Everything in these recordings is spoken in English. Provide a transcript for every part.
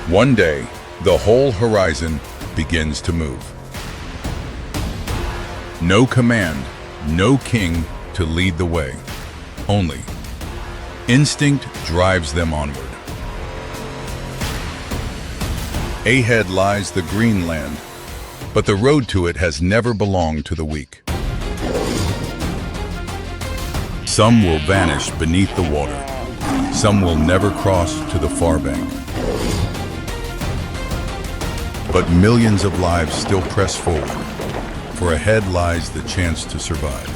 One day, the whole horizon begins to move. No command, no king to lead the way. Only instinct drives them onward. Ahead lies the green land, but the road to it has never belonged to the weak. Some will vanish beneath the water. Some will never cross to the far bank. But millions of lives still press forward, for ahead lies the chance to survive.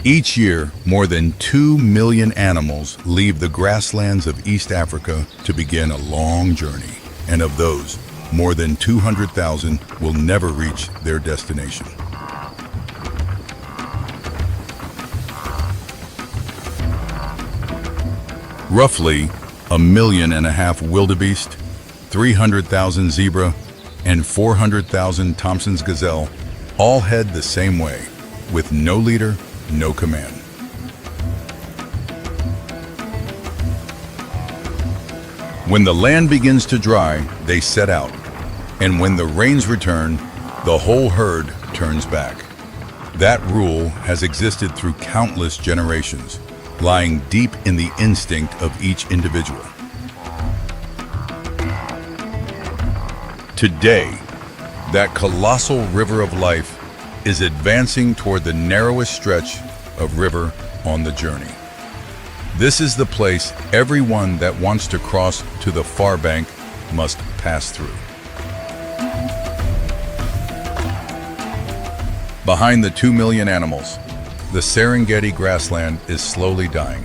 Each year, more than 2 million animals leave the grasslands of East Africa to begin a long journey, and of those, more than 200,000 will never reach their destination. Roughly 1.5 million wildebeest, 300,000 zebra, and 400,000 Thompson's gazelle all head the same way, with no leader, no command. When the land begins to dry, they set out, and when the rains return, the whole herd turns back. That rule has existed through countless generations, lying deep in the instinct of each individual. Today, that colossal river of life is advancing toward the narrowest stretch of river on the journey. This is the place everyone that wants to cross to the far bank must pass through. Behind the 2 million animals, the Serengeti grassland is slowly dying.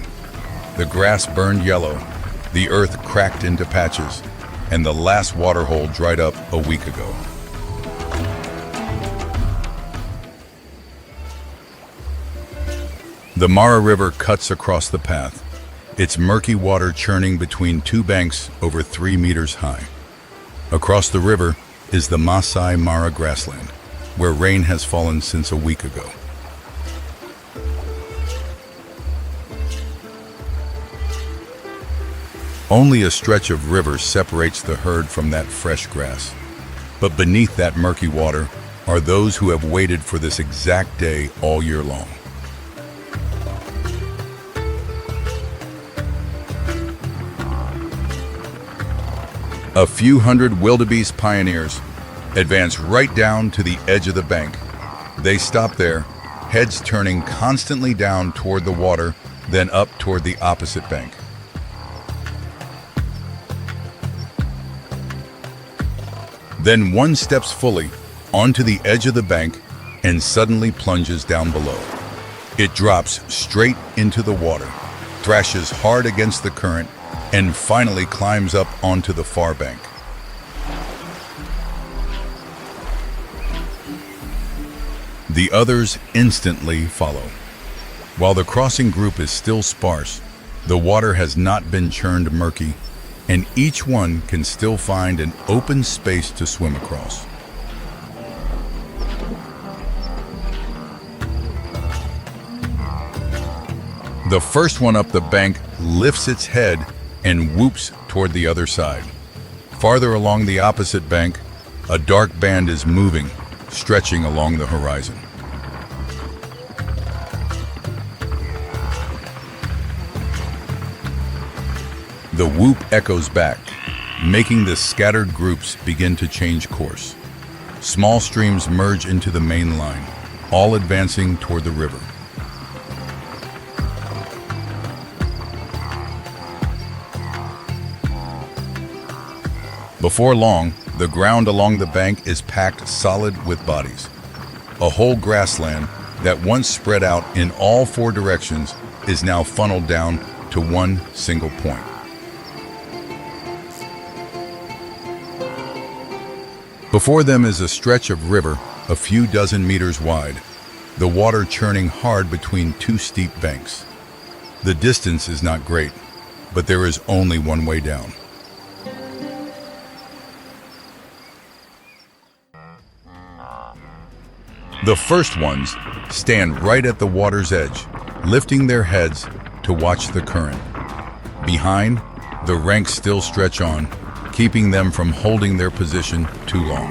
The grass burned yellow, the earth cracked into patches, and the last waterhole dried up a week ago. The Mara River cuts across the path, its murky water churning between two banks over 3 meters high. Across the river is the Masai Mara grassland, where rain has fallen since a week ago. Only a stretch of river separates the herd from that fresh grass. But beneath that murky water are those who have waited for this exact day all year long. A few hundred wildebeest pioneers advance right down to the edge of the bank. They stop there, heads turning constantly down toward the water, then up toward the opposite bank. Then one steps fully onto the edge of the bank and suddenly plunges down below. It drops straight into the water, thrashes hard against the current, and finally climbs up onto the far bank. The others instantly follow. While the crossing group is still sparse, the water has not been churned murky, and each one can still find an open space to swim across. The first one up the bank lifts its head and whoops toward the other side. Farther along the opposite bank, a dark band is moving, stretching along the horizon. The whoop echoes back, making the scattered groups begin to change course. Small streams merge into the main line, all advancing toward the river. Before long, the ground along the bank is packed solid with bodies. A whole grassland that once spread out in all 4 directions is now funneled down to one single point. Before them is a stretch of river a few dozen meters wide, the water churning hard between 2 steep banks. The distance is not great, but there is only one way down. The first ones stand right at the water's edge, lifting their heads to watch the current. Behind, the ranks still stretch on, keeping them from holding their position too long.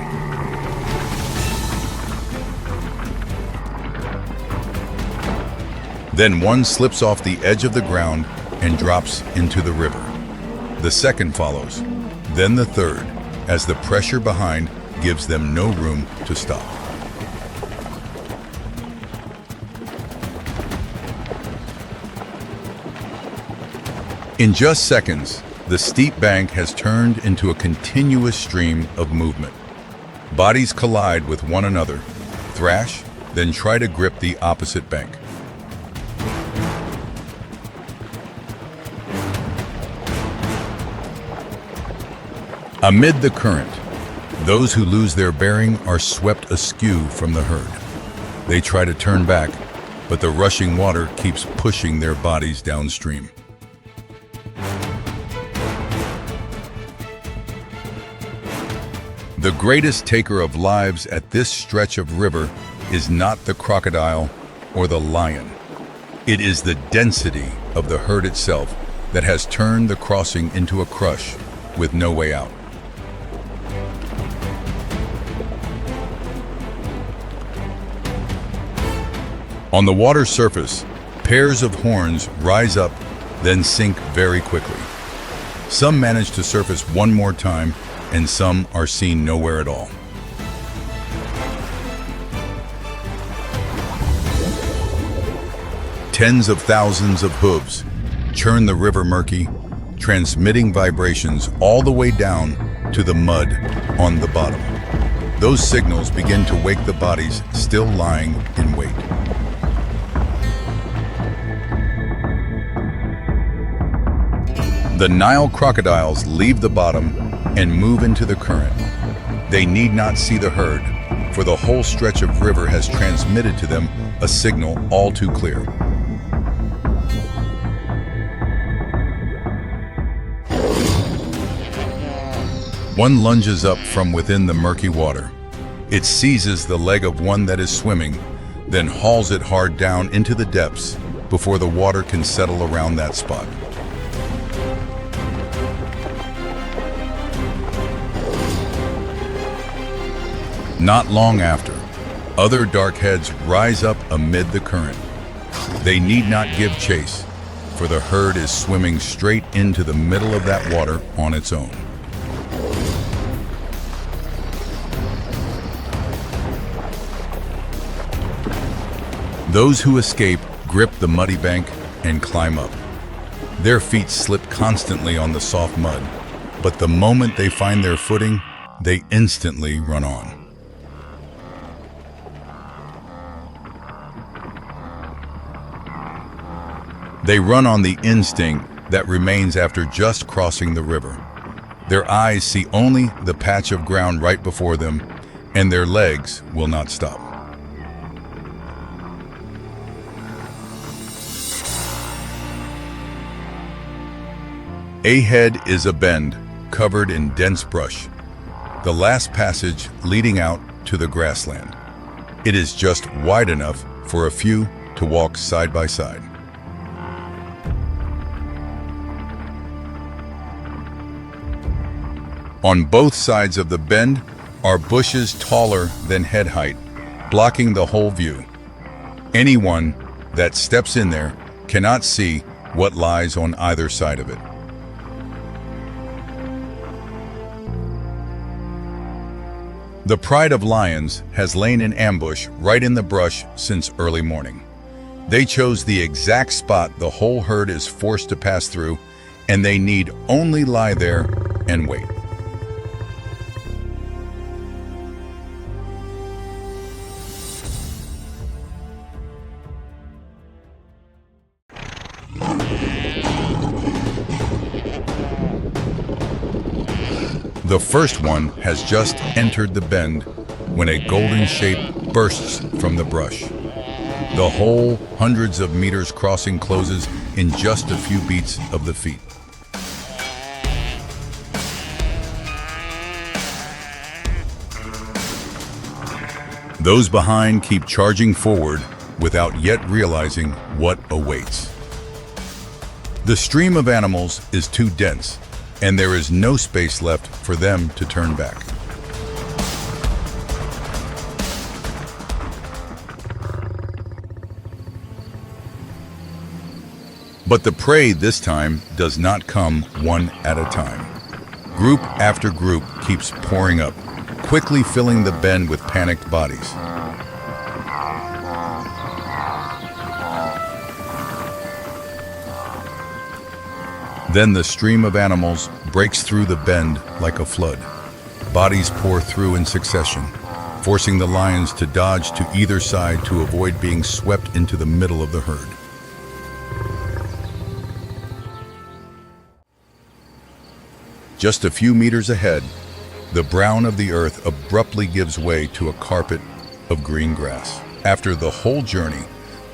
Then one slips off the edge of the ground and drops into the river. The second follows, then the third, as the pressure behind gives them no room to stop. In just seconds, the steep bank has turned into a continuous stream of movement. Bodies collide with one another, thrash, then try to grip the opposite bank. Amid the current, those who lose their bearing are swept askew from the herd. They try to turn back, but the rushing water keeps pushing their bodies downstream. The greatest taker of lives at this stretch of river is not the crocodile or the lion. It is the density of the herd itself that has turned the crossing into a crush with no way out. On the water's surface, pairs of horns rise up, then sink very quickly. Some manage to surface one more time, and some are seen nowhere at all. Tens of thousands of hooves churn the river murky, transmitting vibrations all the way down to the mud on the bottom. Those signals begin to wake the bodies still lying in wait. The Nile crocodiles leave the bottom and move into the current. They need not see the herd, for the whole stretch of river has transmitted to them a signal all too clear. One lunges up from within the murky water. It seizes the leg of one that is swimming, then hauls it hard down into the depths before the water can settle around that spot. Not long after, other dark heads rise up amid the current. They need not give chase, for the herd is swimming straight into the middle of that water on its own. Those who escape grip the muddy bank and climb up. Their feet slip constantly on the soft mud, but the moment they find their footing, they instantly run on. They run on the instinct that remains after just crossing the river. Their eyes see only the patch of ground right before them, and their legs will not stop. Ahead is a bend covered in dense brush, the last passage leading out to the grassland. It is just wide enough for a few to walk side by side. On both sides of the bend are bushes taller than head height, blocking the whole view. Anyone that steps in there cannot see what lies on either side of it. The pride of lions has lain in ambush right in the brush since early morning. They chose the exact spot the whole herd is forced to pass through, and they need only lie there and wait. The first one has just entered the bend when a golden shape bursts from the brush. The whole hundreds of meters crossing closes in just a few beats of the feet. Those behind keep charging forward without yet realizing what awaits. The stream of animals is too dense, and there is no space left for them to turn back. But the prey this time does not come one at a time. Group after group keeps pouring up, quickly filling the bend with panicked bodies. Then the stream of animals breaks through the bend like a flood. Bodies pour through in succession, forcing the lions to dodge to either side to avoid being swept into the middle of the herd. Just a few meters ahead, the brown of the earth abruptly gives way to a carpet of green grass. After the whole journey,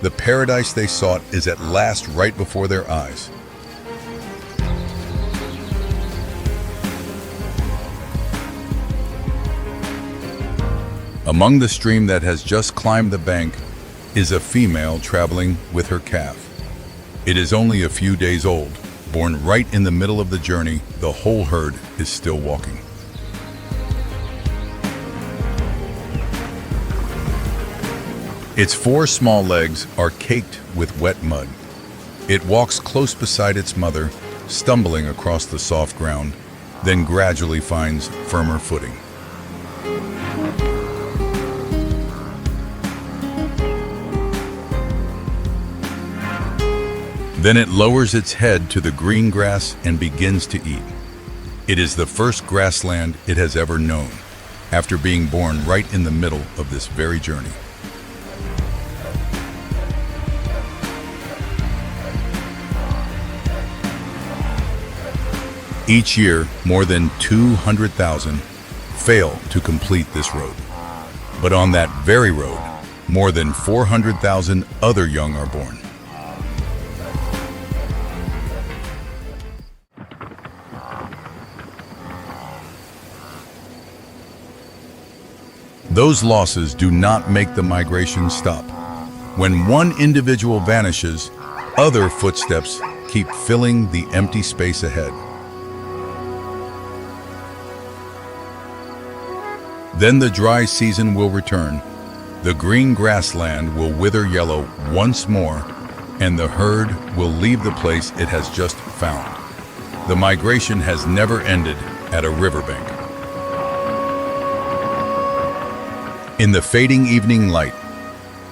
the paradise they sought is at last right before their eyes. Among the stream that has just climbed the bank is a female traveling with her calf. It is only a few days old. Born right in the middle of the journey, the whole herd is still walking. Its 4 small legs are caked with wet mud. It walks close beside its mother, stumbling across the soft ground, then gradually finds firmer footing. Then it lowers its head to the green grass and begins to eat. It is the first grassland it has ever known, after being born right in the middle of this very journey. Each year, more than 200,000 fail to complete this road. But on that very road, more than 400,000 other young are born. Those losses do not make the migration stop. When one individual vanishes, other footsteps keep filling the empty space ahead. Then the dry season will return, the green grassland will wither yellow once more, and the herd will leave the place it has just found. The migration has never ended at a riverbank. In the fading evening light,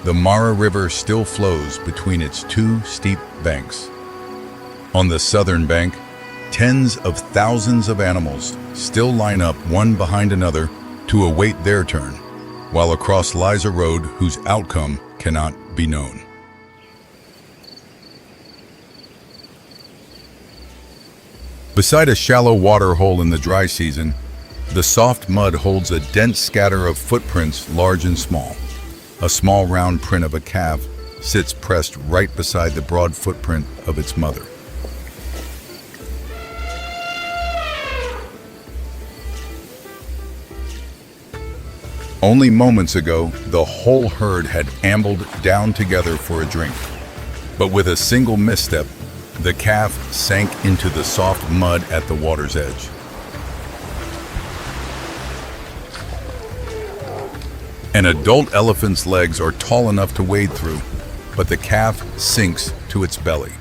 the Mara River still flows between its 2 steep banks. On the southern bank, tens of thousands of animals still line up one behind another to await their turn, while across lies a road whose outcome cannot be known. Beside a shallow water hole in the dry season, the soft mud holds a dense scatter of footprints large and small. A small round print of a calf sits pressed right beside the broad footprint of its mother. Only moments ago, the whole herd had ambled down together for a drink. But with a single misstep, the calf sank into the soft mud at the water's edge. An adult elephant's legs are tall enough to wade through, but the calf sinks to its belly.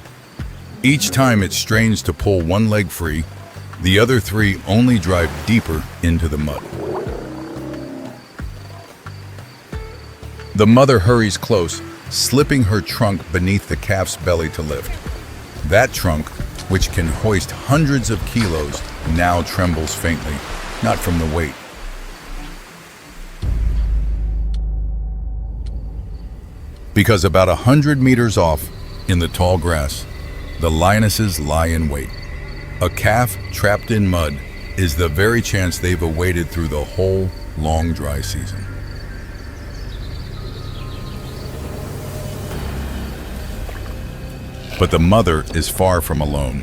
Each time it strains to pull one leg free, the other 3 only drive deeper into the mud. The mother hurries close, slipping her trunk beneath the calf's belly to lift. That trunk, which can hoist hundreds of kilos, now trembles faintly, not from the weight. Because about 100 meters off, in the tall grass, the lionesses lie in wait. A calf trapped in mud is the very chance they've awaited through the whole long dry season. But the mother is far from alone,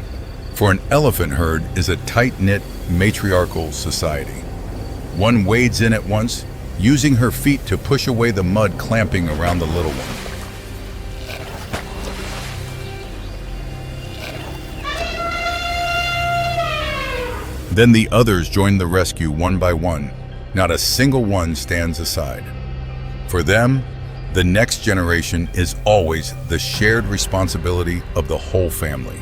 for an elephant herd is a tight-knit, matriarchal society. One wades in at once, using her feet to push away the mud clamping around the little one. Then the others join the rescue one by one. Not a single one stands aside. For them, the next generation is always the shared responsibility of the whole family.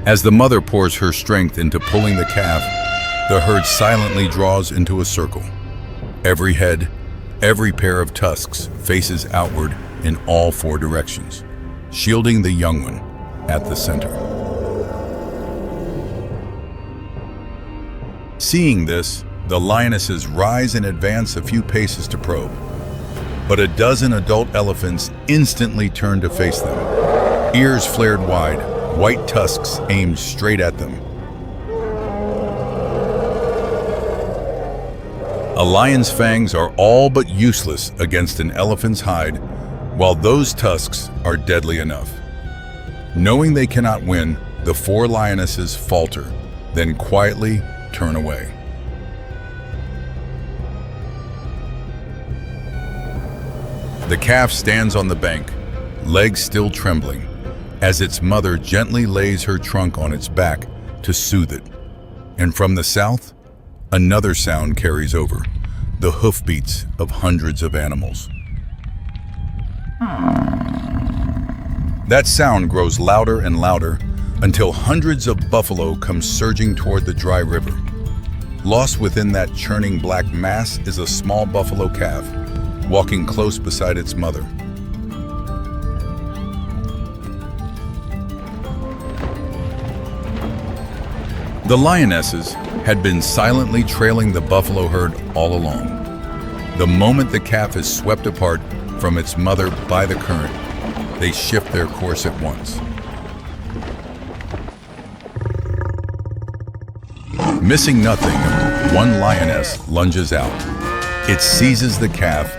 As the mother pours her strength into pulling the calf, the herd silently draws into a circle. Every head, every pair of tusks faces outward in all four directions, shielding the young one at the center. Seeing this, the lionesses rise and advance a few paces to probe. But a dozen adult elephants instantly turn to face them. Ears flared wide, white tusks aimed straight at them. A lion's fangs are all but useless against an elephant's hide, while those tusks are deadly enough. Knowing they cannot win, the four lionesses falter, then quietly turn away. The calf stands on the bank, legs still trembling, as its mother gently lays her trunk on its back to soothe it. And from the south, another sound carries over, the hoofbeats of hundreds of animals. That sound grows louder and louder until hundreds of buffalo come surging toward the dry river. Lost within that churning black mass is a small buffalo calf, walking close beside its mother. The lionesses had been silently trailing the buffalo herd all along. The moment the calf is swept apart from its mother by the current, they shift their course at once. Missing nothing, one lioness lunges out. It seizes the calf,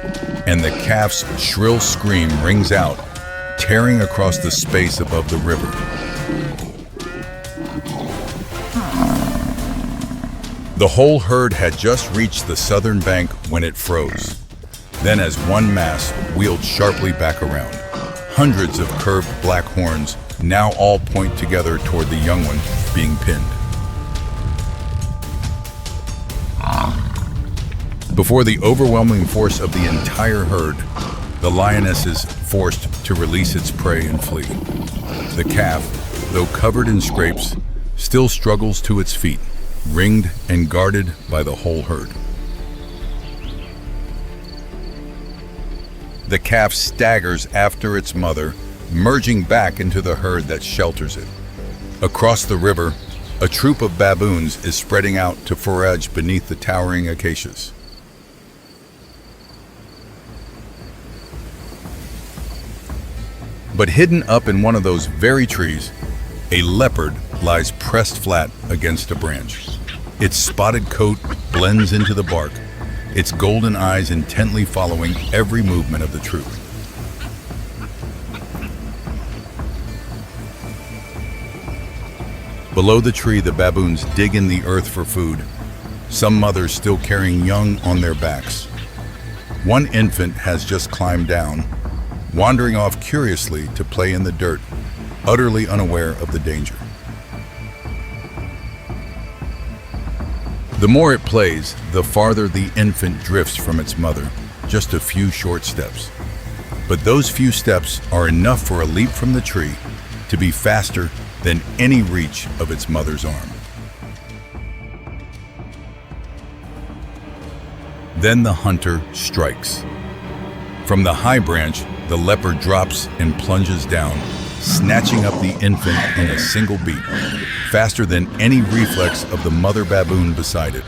and the calf's shrill scream rings out, tearing across the space above the river. The whole herd had just reached the southern bank when it froze. Then as one mass wheeled sharply back around, hundreds of curved black horns now all point together toward the young one being pinned. Before the overwhelming force of the entire herd, the lioness is forced to release its prey and flee. The calf, though covered in scrapes, still struggles to its feet, ringed and guarded by the whole herd. The calf staggers after its mother, merging back into the herd that shelters it. Across the river, a troop of baboons is spreading out to forage beneath the towering acacias. But hidden up in one of those very trees, a leopard lies pressed flat against a branch. Its spotted coat blends into the bark, its golden eyes intently following every movement of the troop. Below the tree, the baboons dig in the earth for food, some mothers still carrying young on their backs. One infant has just climbed down, wandering off curiously to play in the dirt, utterly unaware of the danger. The more it plays, the farther the infant drifts from its mother, just a few short steps. But those few steps are enough for a leap from the tree to be faster than any reach of its mother's arm. Then the hunter strikes. From the high branch, the leopard drops and plunges down, snatching up the infant in a single beat, faster than any reflex of the mother baboon beside it.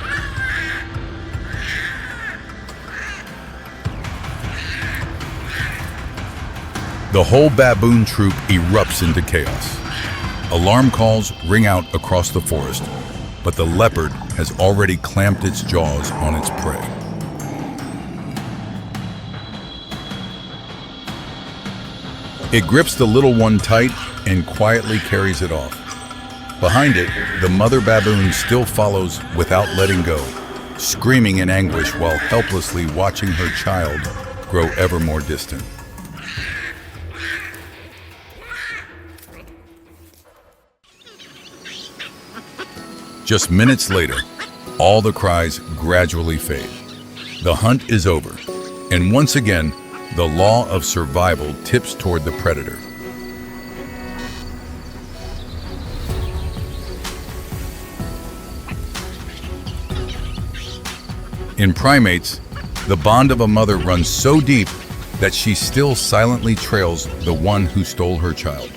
The whole baboon troop erupts into chaos. Alarm calls ring out across the forest, but the leopard has already clamped its jaws on its prey. It grips the little one tight and quietly carries it off. Behind it, the mother baboon still follows without letting go, screaming in anguish while helplessly watching her child grow ever more distant. Just minutes later, all the cries gradually fade. The hunt is over, and once again, the law of survival tips toward the predator. In primates, the bond of a mother runs so deep that she still silently trails the one who stole her child.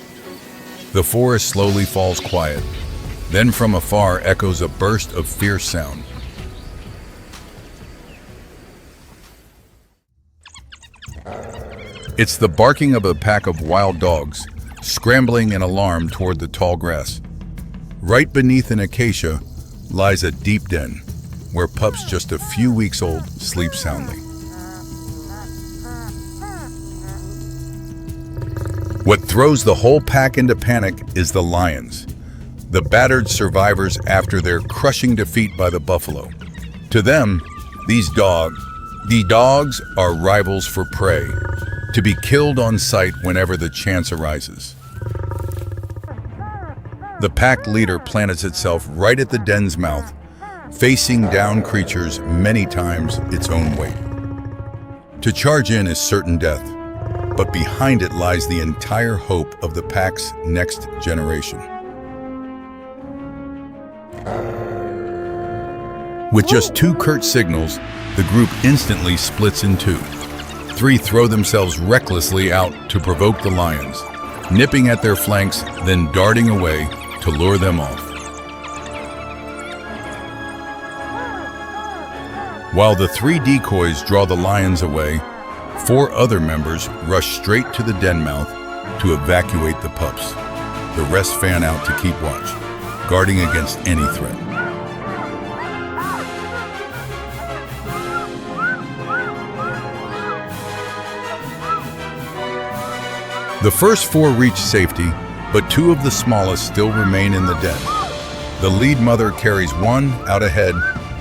The forest slowly falls quiet. Then from afar echoes a burst of fierce sound. It's the barking of a pack of wild dogs, scrambling in alarm toward the tall grass. Right beneath an acacia lies a deep den, where pups just a few weeks old sleep soundly. What throws the whole pack into panic is the lions, the battered survivors after their crushing defeat by the buffalo. To them, the dogs are rivals for prey, to be killed on sight whenever the chance arises. The pack leader plants itself right at the den's mouth, facing down creatures many times its own weight. To charge in is certain death, but behind it lies the entire hope of the pack's next generation. With just 2 curt signals, the group instantly splits in 2. 3 throw themselves recklessly out to provoke the lions, nipping at their flanks, then darting away to lure them off. While the 3 decoys draw the lions away, 4 other members rush straight to the den mouth to evacuate the pups. The rest fan out to keep watch, guarding against any threat. The first 4 reach safety, but 2 of the smallest still remain in the den. The lead mother carries one out ahead,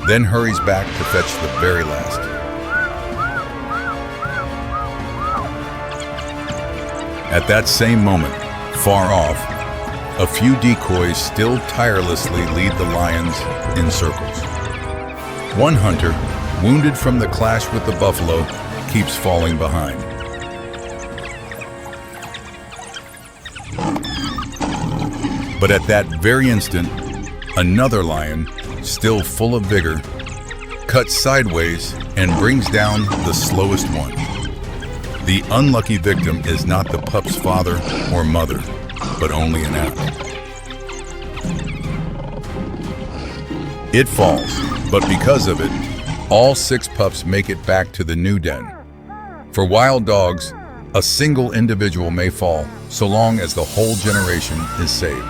then hurries back to fetch the very last. At that same moment, far off, a few decoys still tirelessly lead the lions in circles. One hunter, wounded from the clash with the buffalo, keeps falling behind. But at that very instant, another lion, still full of vigor, cuts sideways and brings down the slowest one. The unlucky victim is not the pup's father or mother, but only an app. It falls, but because of it, all 6 pups make it back to the new den. For wild dogs, a single individual may fall, so long as the whole generation is saved.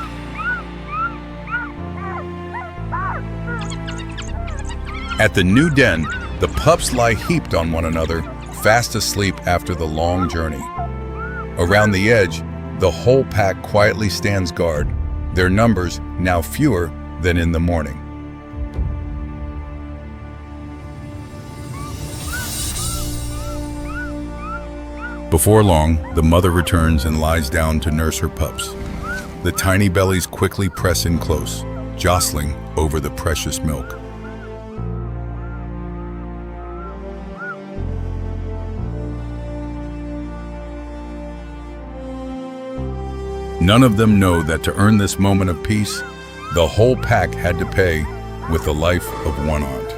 At the new den, the pups lie heaped on one another, fast asleep after the long journey. Around the edge, the whole pack quietly stands guard, their numbers now fewer than in the morning. Before long, the mother returns and lies down to nurse her pups. The tiny bellies quickly press in close, jostling over the precious milk. None of them know that to earn this moment of peace, the whole pack had to pay with the life of one aunt.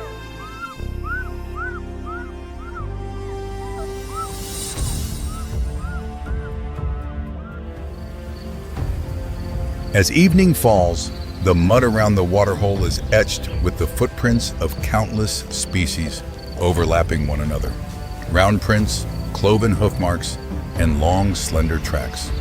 As evening falls, the mud around the waterhole is etched with the footprints of countless species overlapping one another. Round prints, cloven hoof marks, and long, slender tracks.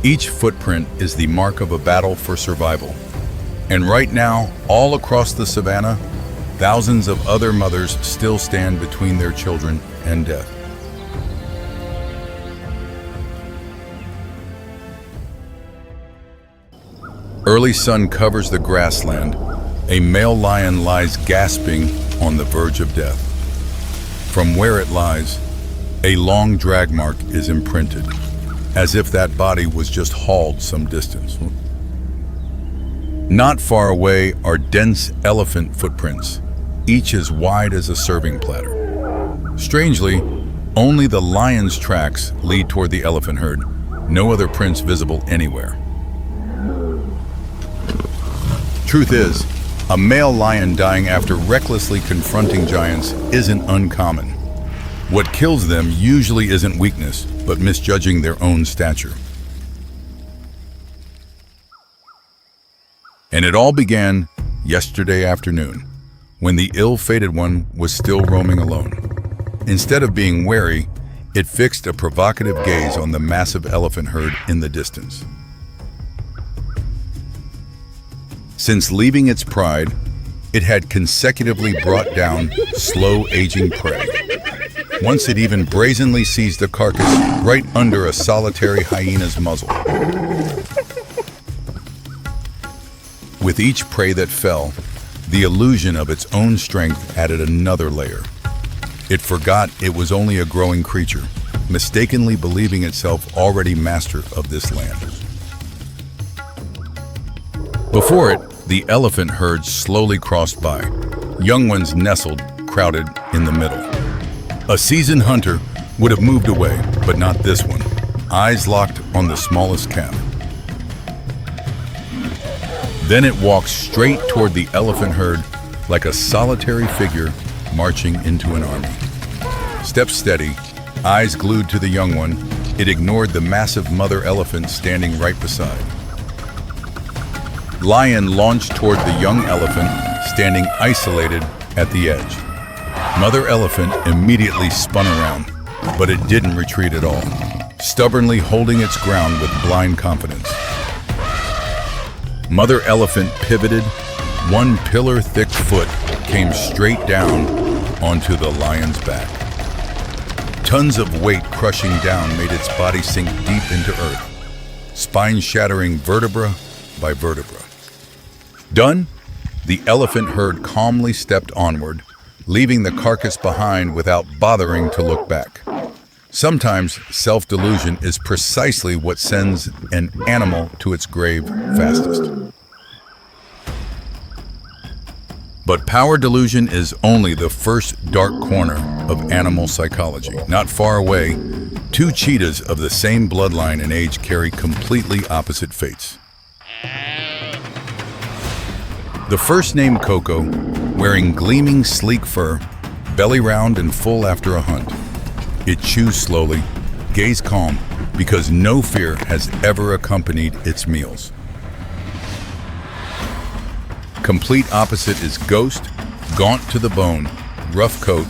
Each footprint is the mark of a battle for survival. And right now, all across the savannah, thousands of other mothers still stand between their children and death. early sun covers the grassland, a male lion lies gasping on the verge of death. From where it lies, a long drag mark is imprinted, as if that body was just hauled some distance. Not far away are dense elephant footprints, each as wide as a serving platter. Strangely, only the lion's tracks lead toward the elephant herd, no other prints visible anywhere. Truth is, a male lion dying after recklessly confronting giants isn't uncommon. What kills them usually isn't weakness, but misjudging their own stature. And it all began yesterday afternoon, when the ill-fated one was still roaming alone. Instead of being wary, it fixed a provocative gaze on the massive elephant herd in the distance. Since leaving its pride, it had consecutively brought down slow-aging prey. Once it even brazenly seized a carcass right under a solitary hyena's muzzle. With each prey that fell, the illusion of its own strength added another layer. It forgot it was only a growing creature, mistakenly believing itself already master of this land. Before it, the elephant herd slowly crossed by, young ones nestled, crowded in the middle. A seasoned hunter would have moved away, but not this one, eyes locked on the smallest calf. Then it walked straight toward the elephant herd like a solitary figure marching into an army. Steps steady, eyes glued to the young one, it ignored the massive mother elephant standing right beside. Lion launched toward the young elephant, standing isolated at the edge. Mother elephant immediately spun around, but it didn't retreat at all, stubbornly holding its ground with blind confidence. Mother elephant pivoted, one pillar-thick foot came straight down onto the lion's back. Tons of weight crushing down made its body sink deep into earth, spine-shattering vertebra by vertebra. Done, the elephant herd calmly stepped onward, leaving the carcass behind without bothering to look back. Sometimes self-delusion is precisely what sends an animal to its grave fastest. But power delusion is only the first dark corner of animal psychology. Not far away, two cheetahs of the same bloodline and age carry completely opposite fates. The first named Coco, wearing gleaming sleek fur, belly round and full after a hunt. It chews slowly, gaze calm, because no fear has ever accompanied its meals. Complete opposite is Ghost, gaunt to the bone, rough coat,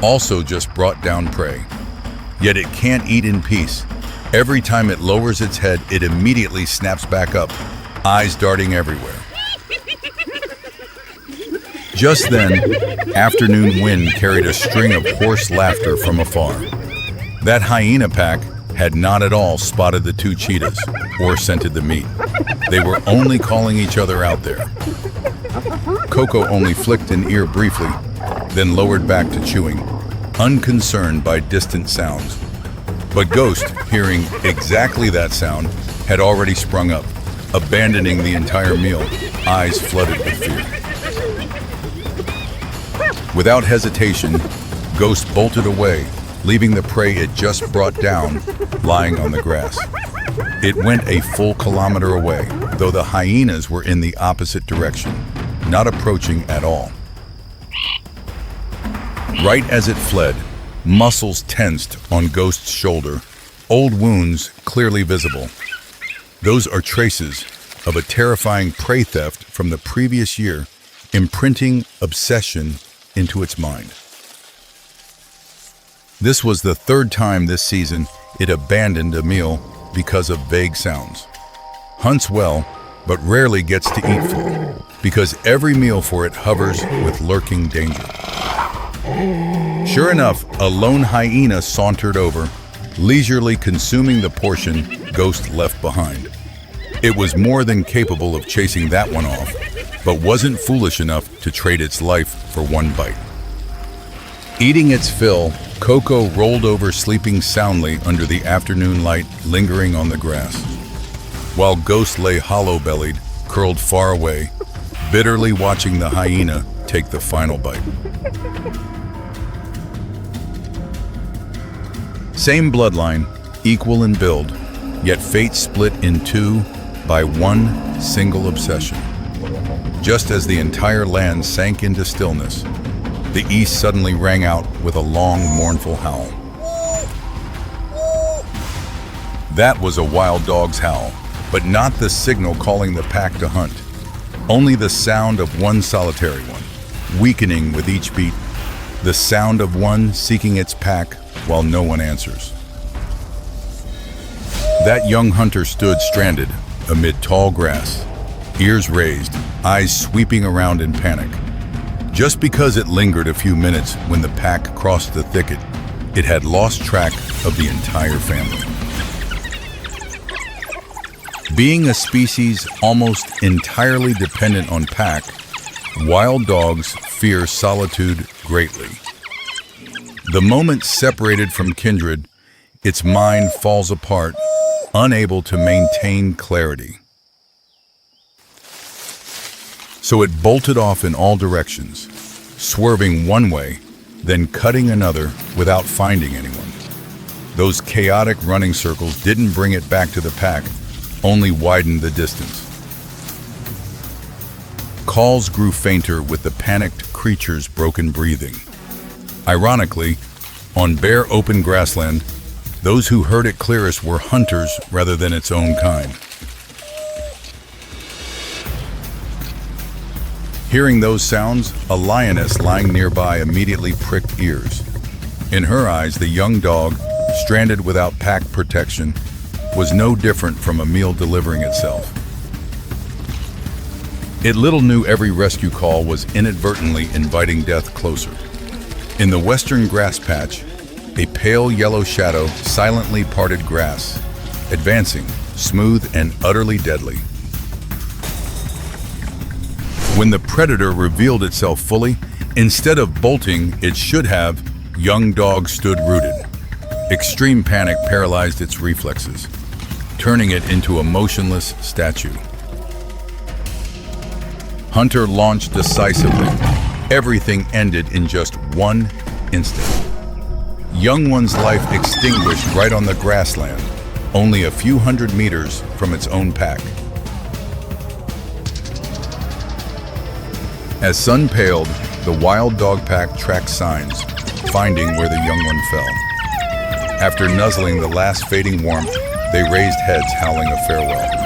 also just brought down prey. Yet it can't eat in peace. Every time it lowers its head, it immediately snaps back up, eyes darting everywhere. Just then, afternoon wind carried a string of hoarse laughter from afar. That hyena pack had not at all spotted the two cheetahs or scented the meat. They were only calling each other out there. Coco only flicked an ear briefly, then lowered back to chewing, unconcerned by distant sounds. But Ghost, hearing exactly that sound, had already sprung up, abandoning the entire meal, eyes flooded with fear. Without hesitation, Ghost bolted away, leaving the prey it just brought down lying on the grass. It went a full kilometer away, though the hyenas were in the opposite direction, not approaching at all. Right as it fled, muscles tensed on Ghost's shoulder, old wounds clearly visible. Those are traces of a terrifying prey theft from the previous year, imprinting obsession into its mind. This was the third time this season it abandoned a meal because of vague sounds. Hunts well, but rarely gets to eat full, because every meal for it hovers with lurking danger. Sure enough, a lone hyena sauntered over, leisurely consuming the portion Ghost left behind. It was more than capable of chasing that one off, but wasn't foolish enough to trade its life for one bite. Eating its fill, Coco rolled over, sleeping soundly under the afternoon light lingering on the grass, while Ghost lay hollow-bellied, curled far away, bitterly watching the hyena take the final bite. Same bloodline, equal in build, yet fate split in two by one single obsession. Just as the entire land sank into stillness, the east suddenly rang out with a long, mournful howl. That was a wild dog's howl, but not the signal calling the pack to hunt. Only the sound of one solitary one, weakening with each beat, the sound of one seeking its pack while no one answers. That young hunter stood stranded amid tall grass, ears raised, eyes sweeping around in panic. Just because it lingered a few minutes when the pack crossed the thicket, it had lost track of the entire family. Being a species almost entirely dependent on pack, wild dogs fear solitude greatly. The moment separated from kindred, its mind falls apart, unable to maintain clarity. So it bolted off in all directions, swerving one way, then cutting another without finding anyone. Those chaotic running circles didn't bring it back to the pack, only widened the distance. Calls grew fainter with the panicked creature's broken breathing. Ironically, on bare open grassland, those who heard it clearest were hunters rather than its own kind. Hearing those sounds, a lioness lying nearby immediately pricked ears. In her eyes, the young dog, stranded without pack protection, was no different from a meal delivering itself. It little knew every rescue call was inadvertently inviting death closer. In the western grass patch, a pale yellow shadow silently parted grass, advancing, smooth and utterly deadly. When the predator revealed itself fully, instead of bolting, it should have, young dog stood rooted. Extreme panic paralyzed its reflexes, turning it into a motionless statue. Hunter launched decisively. Everything ended in just one instant. Young one's life extinguished right on the grassland, only a few hundred meters from its own pack. As sun paled, the wild dog pack tracked signs, finding where the young one fell. After nuzzling the last fading warmth, they raised heads, howling a farewell.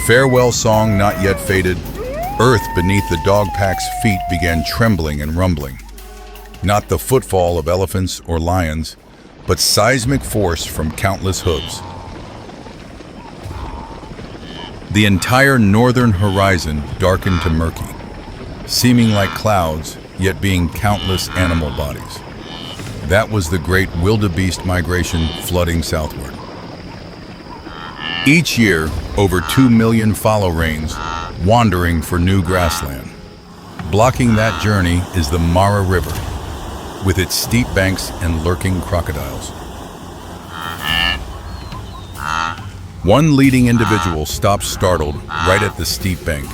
Farewell song not yet faded, earth beneath the dog pack's feet began trembling and rumbling. Not the footfall of elephants or lions, but seismic force from countless hooves. The entire northern horizon darkened to murky, seeming like clouds, yet being countless animal bodies. That was the great wildebeest migration flooding southward. Each year, over 2 million follow rains, wandering for new grassland. Blocking that journey is the Mara River, with its steep banks and lurking crocodiles. One leading individual stopped startled right at the steep bank,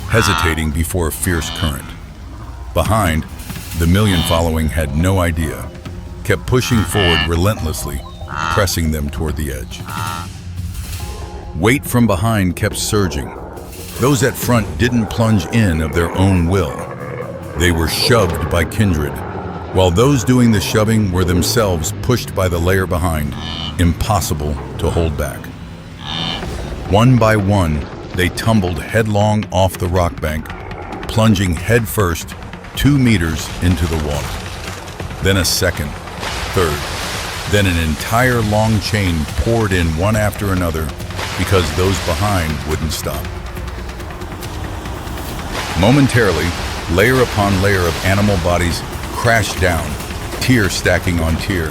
hesitating before a fierce current. Behind, the million following had no idea, kept pushing forward relentlessly, pressing them toward the edge. Weight from behind kept surging. Those at front didn't plunge in of their own will. They were shoved by kindred, while those doing the shoving were themselves pushed by the layer behind, impossible to hold back. One by one, they tumbled headlong off the rock bank, plunging headfirst 2 meters into the water. Then a second, third, then an entire long chain poured in one after another because those behind wouldn't stop. Momentarily, layer upon layer of animal bodies crashed down, tier stacking on tier.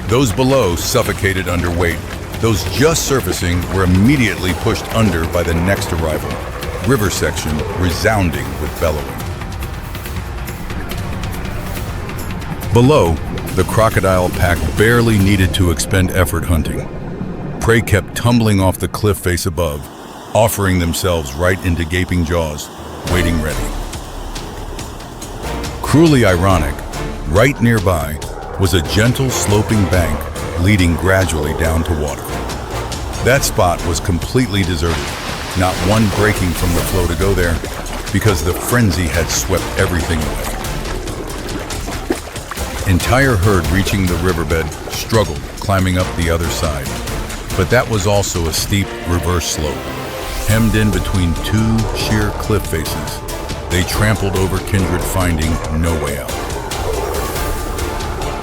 Those below suffocated under weight, Those just surfacing were immediately pushed under by the next arrival, river section resounding with bellowing. Below, the crocodile pack barely needed to expend effort hunting. Prey kept tumbling off the cliff face above, offering themselves right into gaping jaws, waiting ready. Cruelly ironic, right nearby was a gentle sloping bank leading gradually down to water. That spot was completely deserted, not one breaking from the flow to go there, because the frenzy had swept everything away. Entire herd reaching the riverbed struggled climbing up the other side, but that was also a steep reverse slope. Hemmed in between two sheer cliff faces, they trampled over kindred, finding no way out.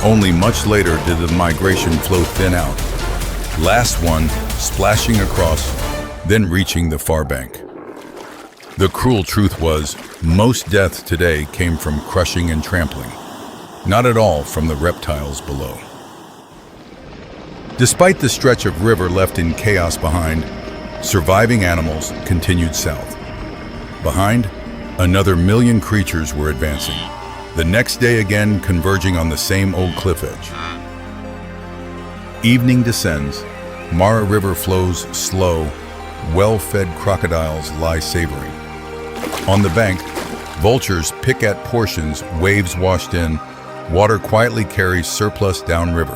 Only much later did the migration flow thin out, last one splashing across, then reaching the far bank. The cruel truth was, most deaths today came from crushing and trampling, not at all from the reptiles below. Despite the stretch of river left in chaos behind, surviving animals continued south. Behind, another million creatures were advancing, the next day again converging on the same old cliff edge. Evening descends, Mara River flows slow, well-fed crocodiles lie savoring. On the bank, vultures pick at portions, waves washed in, water quietly carries surplus downriver.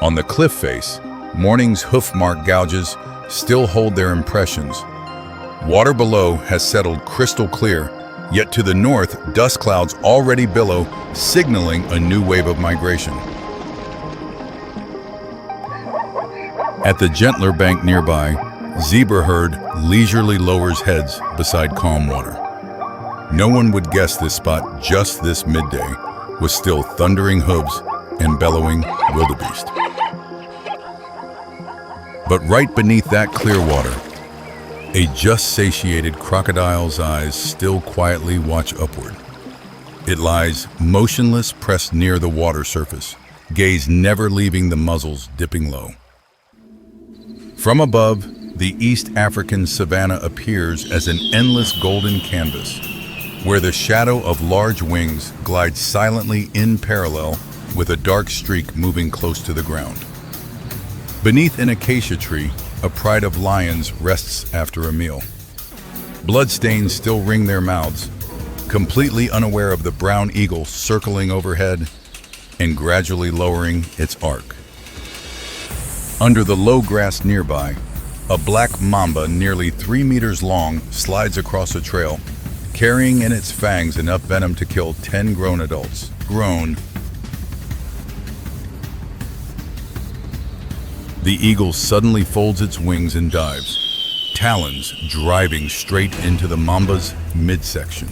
On the cliff face, morning's hoof-mark gouges still hold their impressions. Water below has settled crystal clear, yet to the north, dust clouds already billow, signaling a new wave of migration. At the gentler bank nearby, zebra herd leisurely lowers heads beside calm water. No one would guess this spot just this midday was still thundering hooves and bellowing wildebeest. But right beneath that clear water, a just satiated crocodile's eyes still quietly watch upward. It lies motionless, pressed near the water surface, gaze never leaving the muzzles dipping low. From above, the East African savanna appears as an endless golden canvas, where the shadow of large wings glides silently in parallel with a dark streak moving close to the ground. Beneath an acacia tree, a pride of lions rests after a meal. Bloodstains still ring their mouths, completely unaware of the brown eagle circling overhead and gradually lowering its arc. Under the low grass nearby, a black mamba nearly 3 meters long slides across a trail, carrying in its fangs enough venom to kill 10 grown adults. The eagle suddenly folds its wings and dives, talons driving straight into the mamba's midsection.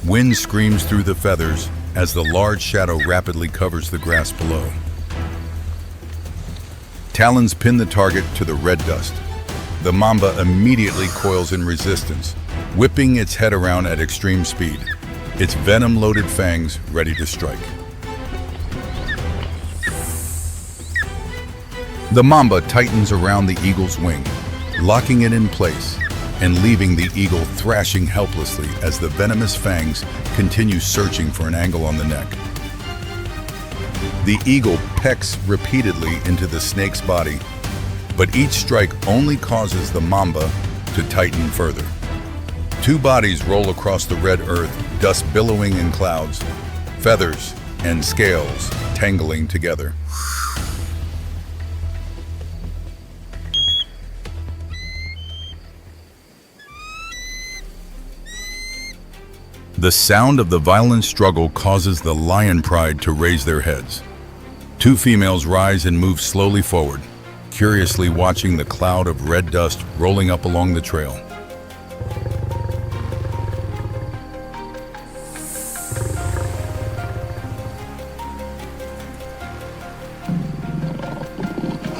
Wind screams through the feathers as the large shadow rapidly covers the grass below. Talons pin the target to the red dust. The mamba immediately coils in resistance, whipping its head around at extreme speed, its venom-loaded fangs ready to strike. The mamba tightens around the eagle's wing, locking it in place and leaving the eagle thrashing helplessly as the venomous fangs continue searching for an angle on the neck. The eagle pecks repeatedly into the snake's body, but each strike only causes the mamba to tighten further. Two bodies roll across the red earth, dust billowing in clouds, feathers and scales tangling together. The sound of the violent struggle causes the lion pride to raise their heads. Two females rise and move slowly forward, curiously watching the cloud of red dust rolling up along the trail.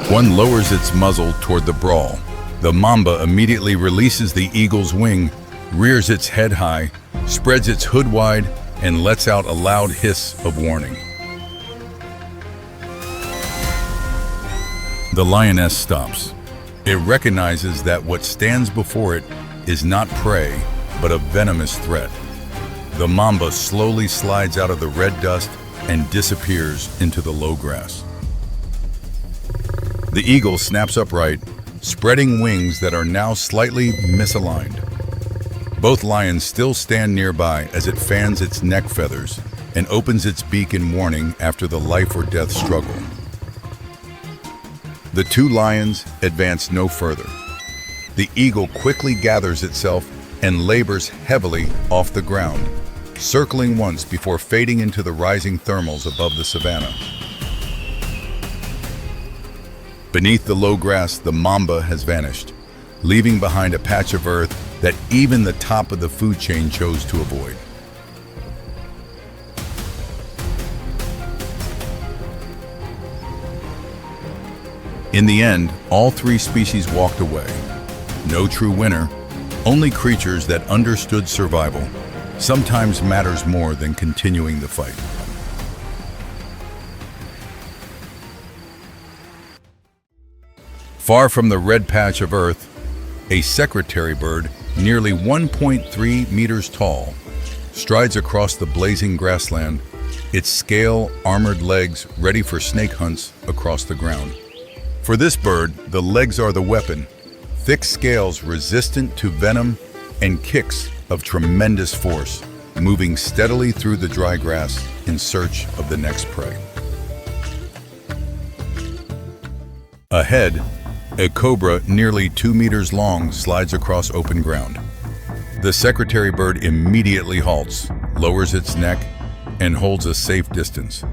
One lowers its muzzle toward the brawl. The mamba immediately releases the eagle's wing, rears its head high, spreads its hood wide, and lets out a loud hiss of warning. The lioness stops. It recognizes that what stands before it is not prey, but a venomous threat. The mamba slowly slides out of the red dust and disappears into the low grass. The eagle snaps upright, spreading wings that are now slightly misaligned. Both lions still stand nearby as it fans its neck feathers and opens its beak in warning after the life or death struggle. The two lions advance no further. The eagle quickly gathers itself and labors heavily off the ground, circling once before fading into the rising thermals above the savanna. Beneath the low grass, the mamba has vanished, leaving behind a patch of earth that even the top of the food chain chose to avoid. In the end, all three species walked away. No true winner, only creatures that understood survival sometimes matters more than continuing the fight. Far from the red patch of earth, a secretary bird, nearly 1.3 meters tall, strides across the blazing grassland, its scale-armored legs ready for snake hunts across the ground. For this bird, the legs are the weapon, thick scales resistant to venom and kicks of tremendous force, moving steadily through the dry grass in search of the next prey. Ahead, a cobra nearly 2 meters long slides across open ground. The secretary bird immediately halts, lowers its neck, and holds a safe distance.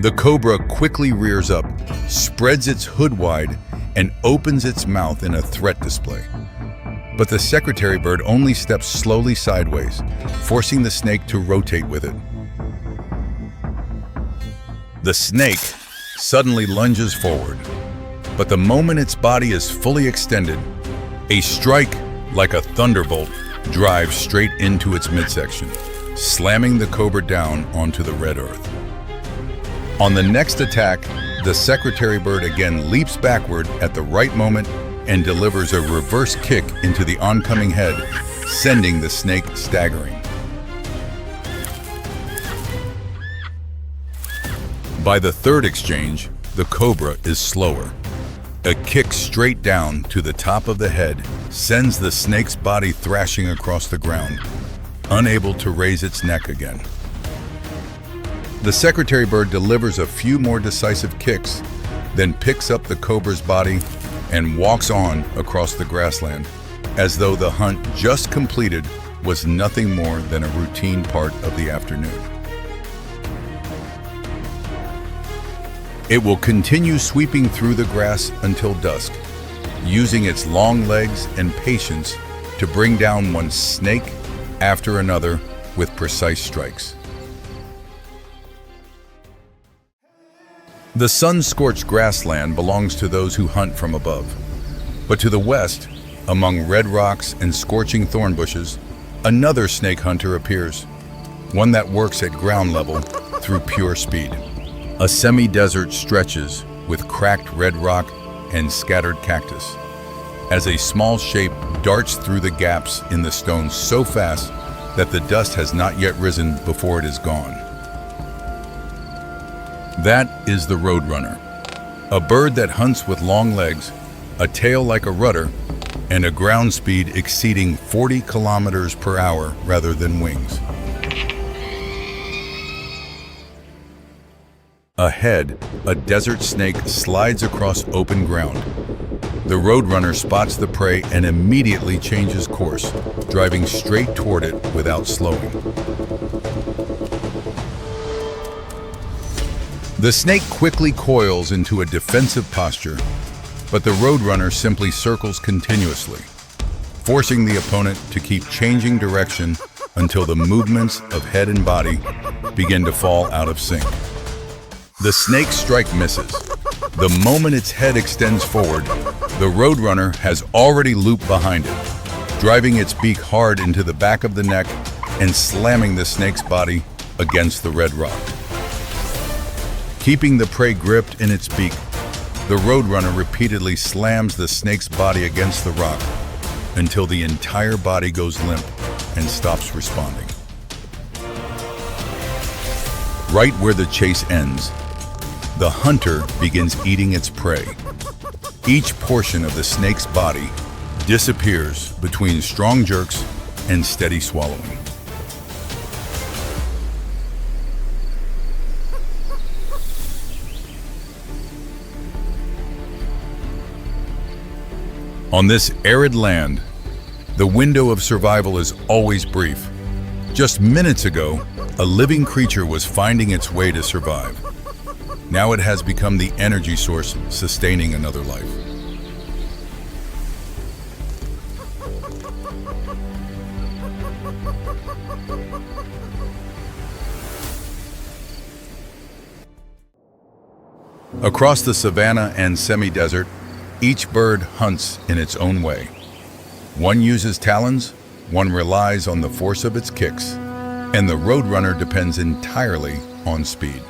The cobra quickly rears up, spreads its hood wide, and opens its mouth in a threat display. But the secretary bird only steps slowly sideways, forcing the snake to rotate with it. The snake suddenly lunges forward, but the moment its body is fully extended, a strike like a thunderbolt drives straight into its midsection, slamming the cobra down onto the red earth. On the next attack, the secretary bird again leaps backward at the right moment and delivers a reverse kick into the oncoming head, sending the snake staggering. By the third exchange, the cobra is slower. A kick straight down to the top of the head sends the snake's body thrashing across the ground, unable to raise its neck again. The secretary bird delivers a few more decisive kicks, then picks up the cobra's body and walks on across the grassland, as though the hunt just completed was nothing more than a routine part of the afternoon. It will continue sweeping through the grass until dusk, using its long legs and patience to bring down one snake after another with precise strikes. The sun-scorched grassland belongs to those who hunt from above. But to the west, among red rocks and scorching thorn bushes, another snake hunter appears, one that works at ground level through pure speed. A semi-desert stretches with cracked red rock and scattered cactus, as a small shape darts through the gaps in the stones so fast that the dust has not yet risen before it is gone. That is the roadrunner, a bird that hunts with long legs, a tail like a rudder, and a ground speed exceeding 40 kilometers per hour rather than wings. Ahead, a desert snake slides across open ground. The roadrunner spots the prey and immediately changes course, driving straight toward it without slowing. The snake quickly coils into a defensive posture, but the roadrunner simply circles continuously, forcing the opponent to keep changing direction until the movements of head and body begin to fall out of sync. The snake's strike misses. The moment its head extends forward, the roadrunner has already looped behind it, driving its beak hard into the back of the neck and slamming the snake's body against the red rock. Keeping the prey gripped in its beak, the roadrunner repeatedly slams the snake's body against the rock until the entire body goes limp and stops responding. Right where the chase ends, the hunter begins eating its prey. Each portion of the snake's body disappears between strong jerks and steady swallowing. On this arid land, the window of survival is always brief. Just minutes ago, a living creature was finding its way to survive. Now it has become the energy source sustaining another life. Across the savanna and semi-desert, each bird hunts in its own way. One uses talons, one relies on the force of its kicks, and the roadrunner depends entirely on speed.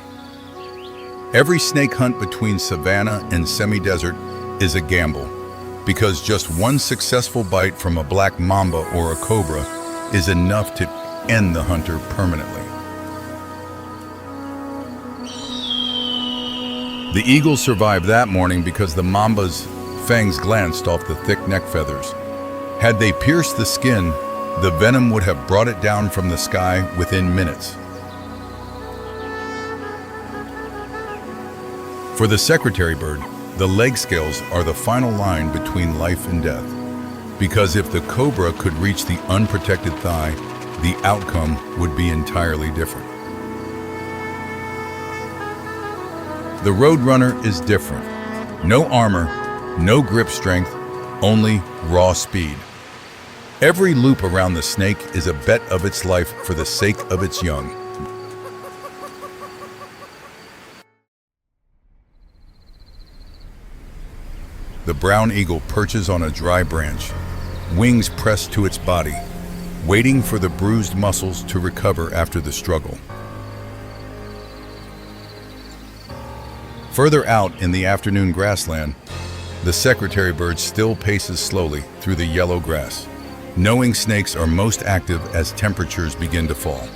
Every snake hunt between savanna and semi-desert is a gamble, because just one successful bite from a black mamba or a cobra is enough to end the hunter permanently. The eagle survived that morning because the mamba's fangs glanced off the thick neck feathers. Had they pierced the skin, the venom would have brought it down from the sky within minutes. For the secretary bird, the leg scales are the final line between life and death, because if the cobra could reach the unprotected thigh, the outcome would be entirely different. The roadrunner is different. No armor, no grip strength, only raw speed. Every loop around the snake is a bet of its life for the sake of its young. The brown eagle perches on a dry branch, wings pressed to its body, waiting for the bruised muscles to recover after the struggle. Further out in the afternoon grassland, the secretary bird still paces slowly through the yellow grass, knowing snakes are most active as temperatures begin to fall.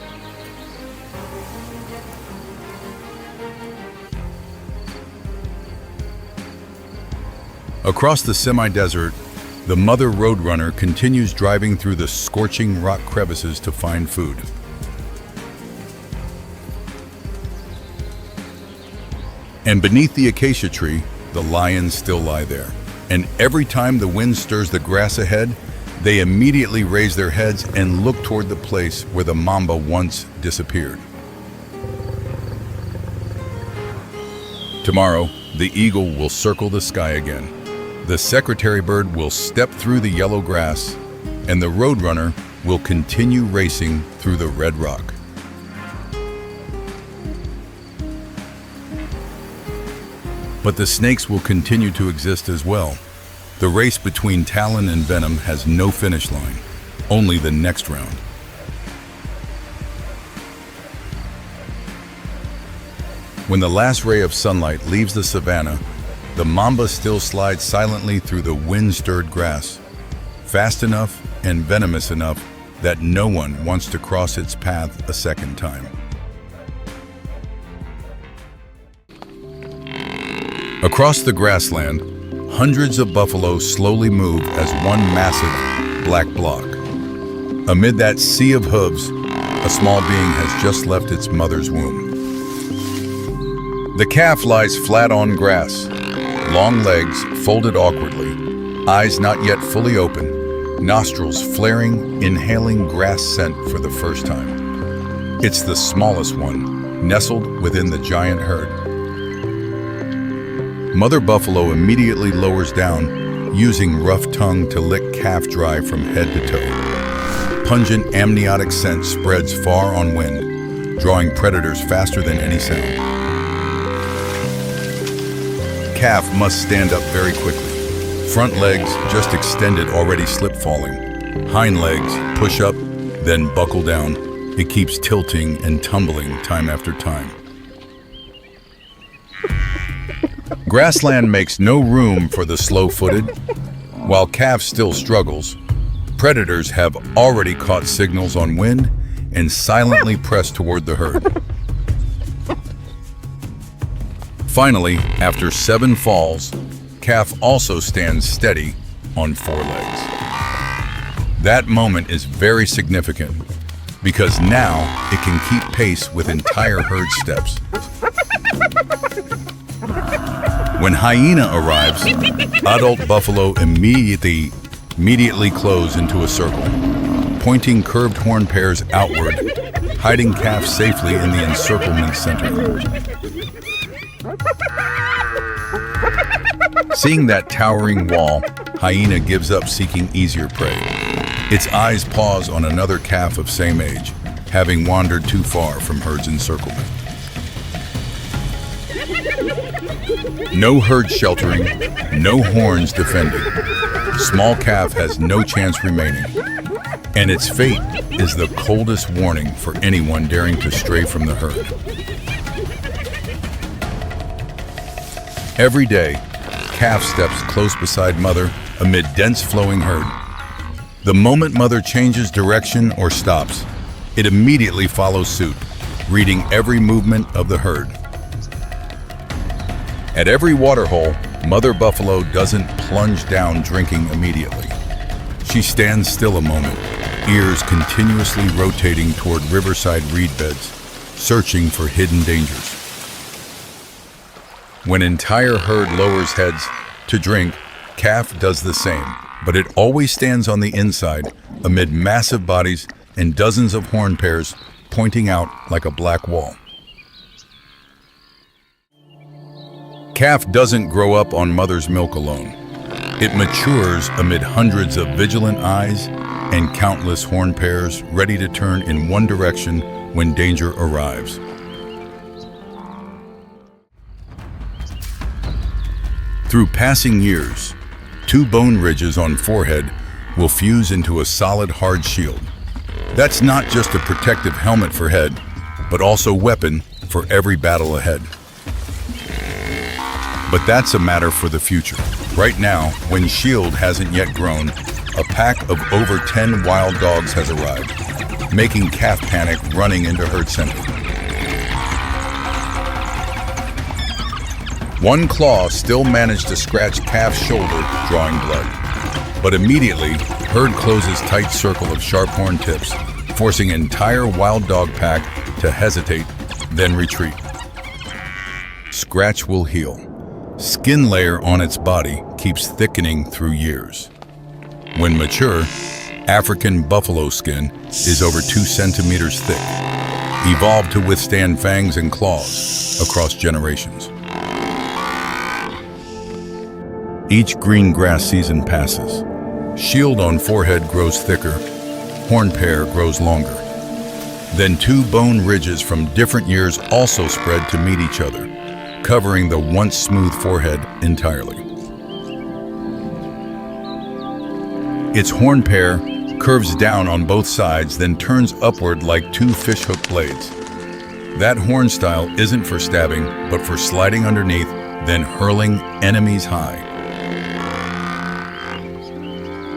Across the semi-desert, the mother roadrunner continues driving through the scorching rock crevices to find food. And beneath the acacia tree, the lions still lie there. And every time the wind stirs the grass ahead, they immediately raise their heads and look toward the place where the mamba once disappeared. Tomorrow, the eagle will circle the sky again. The secretary bird will step through the yellow grass, and the roadrunner will continue racing through the red rock. But the snakes will continue to exist as well. The race between talon and venom has no finish line, only the next round. When the last ray of sunlight leaves the savanna, the mamba still slides silently through the wind-stirred grass, fast enough and venomous enough that no one wants to cross its path a second time. Across the grassland, hundreds of buffalo slowly move as one massive black block. Amid that sea of hooves, a small being has just left its mother's womb. The calf lies flat on grass, long legs folded awkwardly, eyes not yet fully open, nostrils flaring, inhaling grass scent for the first time. It's the smallest one, nestled within the giant herd. Mother buffalo immediately lowers down, using rough tongue to lick calf dry from head to toe. Pungent amniotic scent spreads far on wind, drawing predators faster than any sound. Calf must stand up very quickly. Front legs, just extended, already slip falling. Hind legs push up, then buckle down. It keeps tilting and tumbling time after time. grassland makes no room for the slow-footed. While calf still struggles, predators have already caught signals on wind and silently press toward the herd. Finally, after 7 falls, calf also stands steady on 4 legs. That moment is very significant because now it can keep pace with entire herd steps. When hyena arrives, adult buffalo immediately close into a circle, pointing curved horn pairs outward, hiding calf safely in the encirclement center. Seeing that towering wall, hyena gives up seeking easier prey. Its eyes pause on another calf of same age, having wandered too far from herd's encirclement. No herd sheltering, no horns defending. Small calf has no chance remaining, and its fate is the coldest warning for anyone daring to stray from the herd. Every day, calf steps close beside mother amid dense flowing herd. The moment mother changes direction or stops, it immediately follows suit, reading every movement of the herd. At every waterhole, mother buffalo doesn't plunge down drinking immediately. She stands still a moment, ears continuously rotating toward riverside reed beds, searching for hidden dangers. When entire herd lowers heads to drink, calf does the same, but it always stands on the inside amid massive bodies and dozens of horn pairs pointing out like a black wall. Calf doesn't grow up on mother's milk alone. It matures amid hundreds of vigilant eyes and countless horn pairs ready to turn in one direction when danger arrives. Through passing years, 2 bone ridges on forehead will fuse into a solid, hard shield. That's not just a protective helmet for head, but also weapon for every battle ahead. But that's a matter for the future. Right now, when shield hasn't yet grown, a pack of over 10 wild dogs has arrived, making calf panic running into herd center. One claw still managed to scratch calf's shoulder, drawing blood. But immediately, herd closes tight circle of sharp horn tips, forcing entire wild dog pack to hesitate, then retreat. Scratch will heal. Skin layer on its body keeps thickening through years. When mature, African buffalo skin is over 2 centimeters thick, evolved to withstand fangs and claws across generations. Each green grass season passes. Shield on forehead grows thicker, horn pair grows longer. Then 2 bone ridges from different years also spread to meet each other, covering the once smooth forehead entirely. Its horn pair curves down on both sides, then turns upward like 2 fishhook blades. That horn style isn't for stabbing, but for sliding underneath, then hurling enemies high.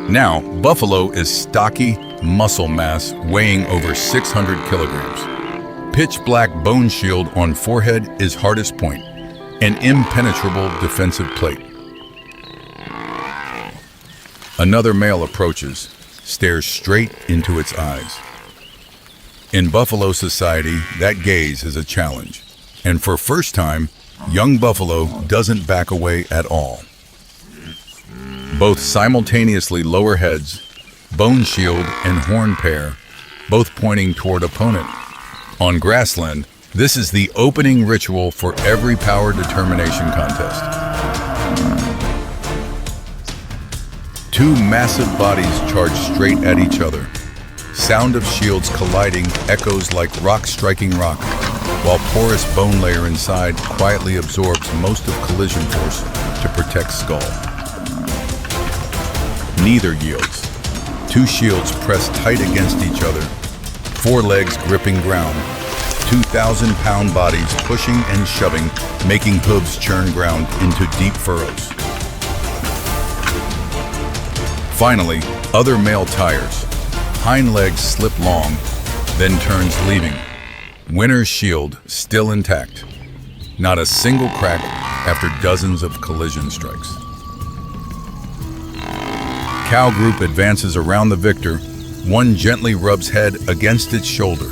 Now, buffalo is stocky muscle mass weighing over 600 kilograms. Pitch black bone shield on forehead is hardest point, an impenetrable defensive plate. Another male approaches, stares straight into its eyes. In buffalo society, that gaze is a challenge, and for first time, young buffalo doesn't back away at all. Both simultaneously lower heads, bone shield and horn pair, both pointing toward opponent. On grassland, this is the opening ritual for every power determination contest. 2 massive bodies charge straight at each other. Sound of shields colliding echoes like rock striking rock, while porous bone layer inside quietly absorbs most of collision force to protect skull. Neither yields. 2 shields press tight against each other, 4 legs gripping ground, 2,000-pound bodies pushing and shoving, making hooves churn ground into deep furrows. Finally, other male tires. Hind legs slip long, then turns leaving. Winner's shield still intact. Not a single crack after dozens of collision strikes. Cow group advances around the victor. One gently rubs head against its shoulder.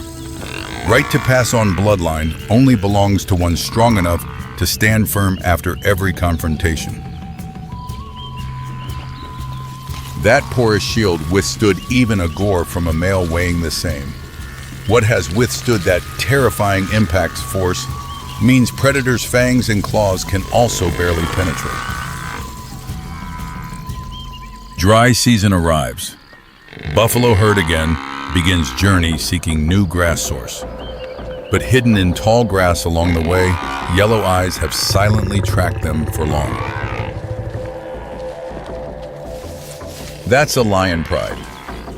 Right to pass on bloodline only belongs to one strong enough to stand firm after every confrontation. That porous shield withstood even a gore from a male weighing the same. What has withstood that terrifying impact's force means predators' fangs and claws can also barely penetrate. Dry season arrives. Buffalo herd again begins journey seeking new grass source. But hidden in tall grass along the way, yellow eyes have silently tracked them for long. That's a lion pride.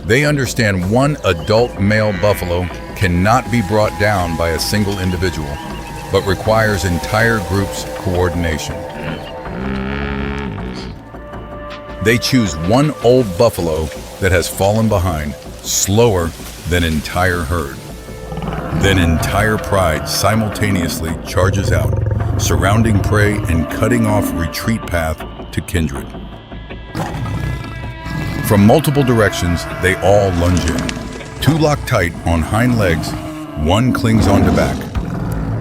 They understand one adult male buffalo cannot be brought down by a single individual, but requires entire groups' coordination. They choose one old buffalo that has fallen behind, slower than entire herd. Then entire pride simultaneously charges out, surrounding prey and cutting off retreat path to kindred. From multiple directions, they all lunge in. Two lock tight on hind legs, one clings onto back.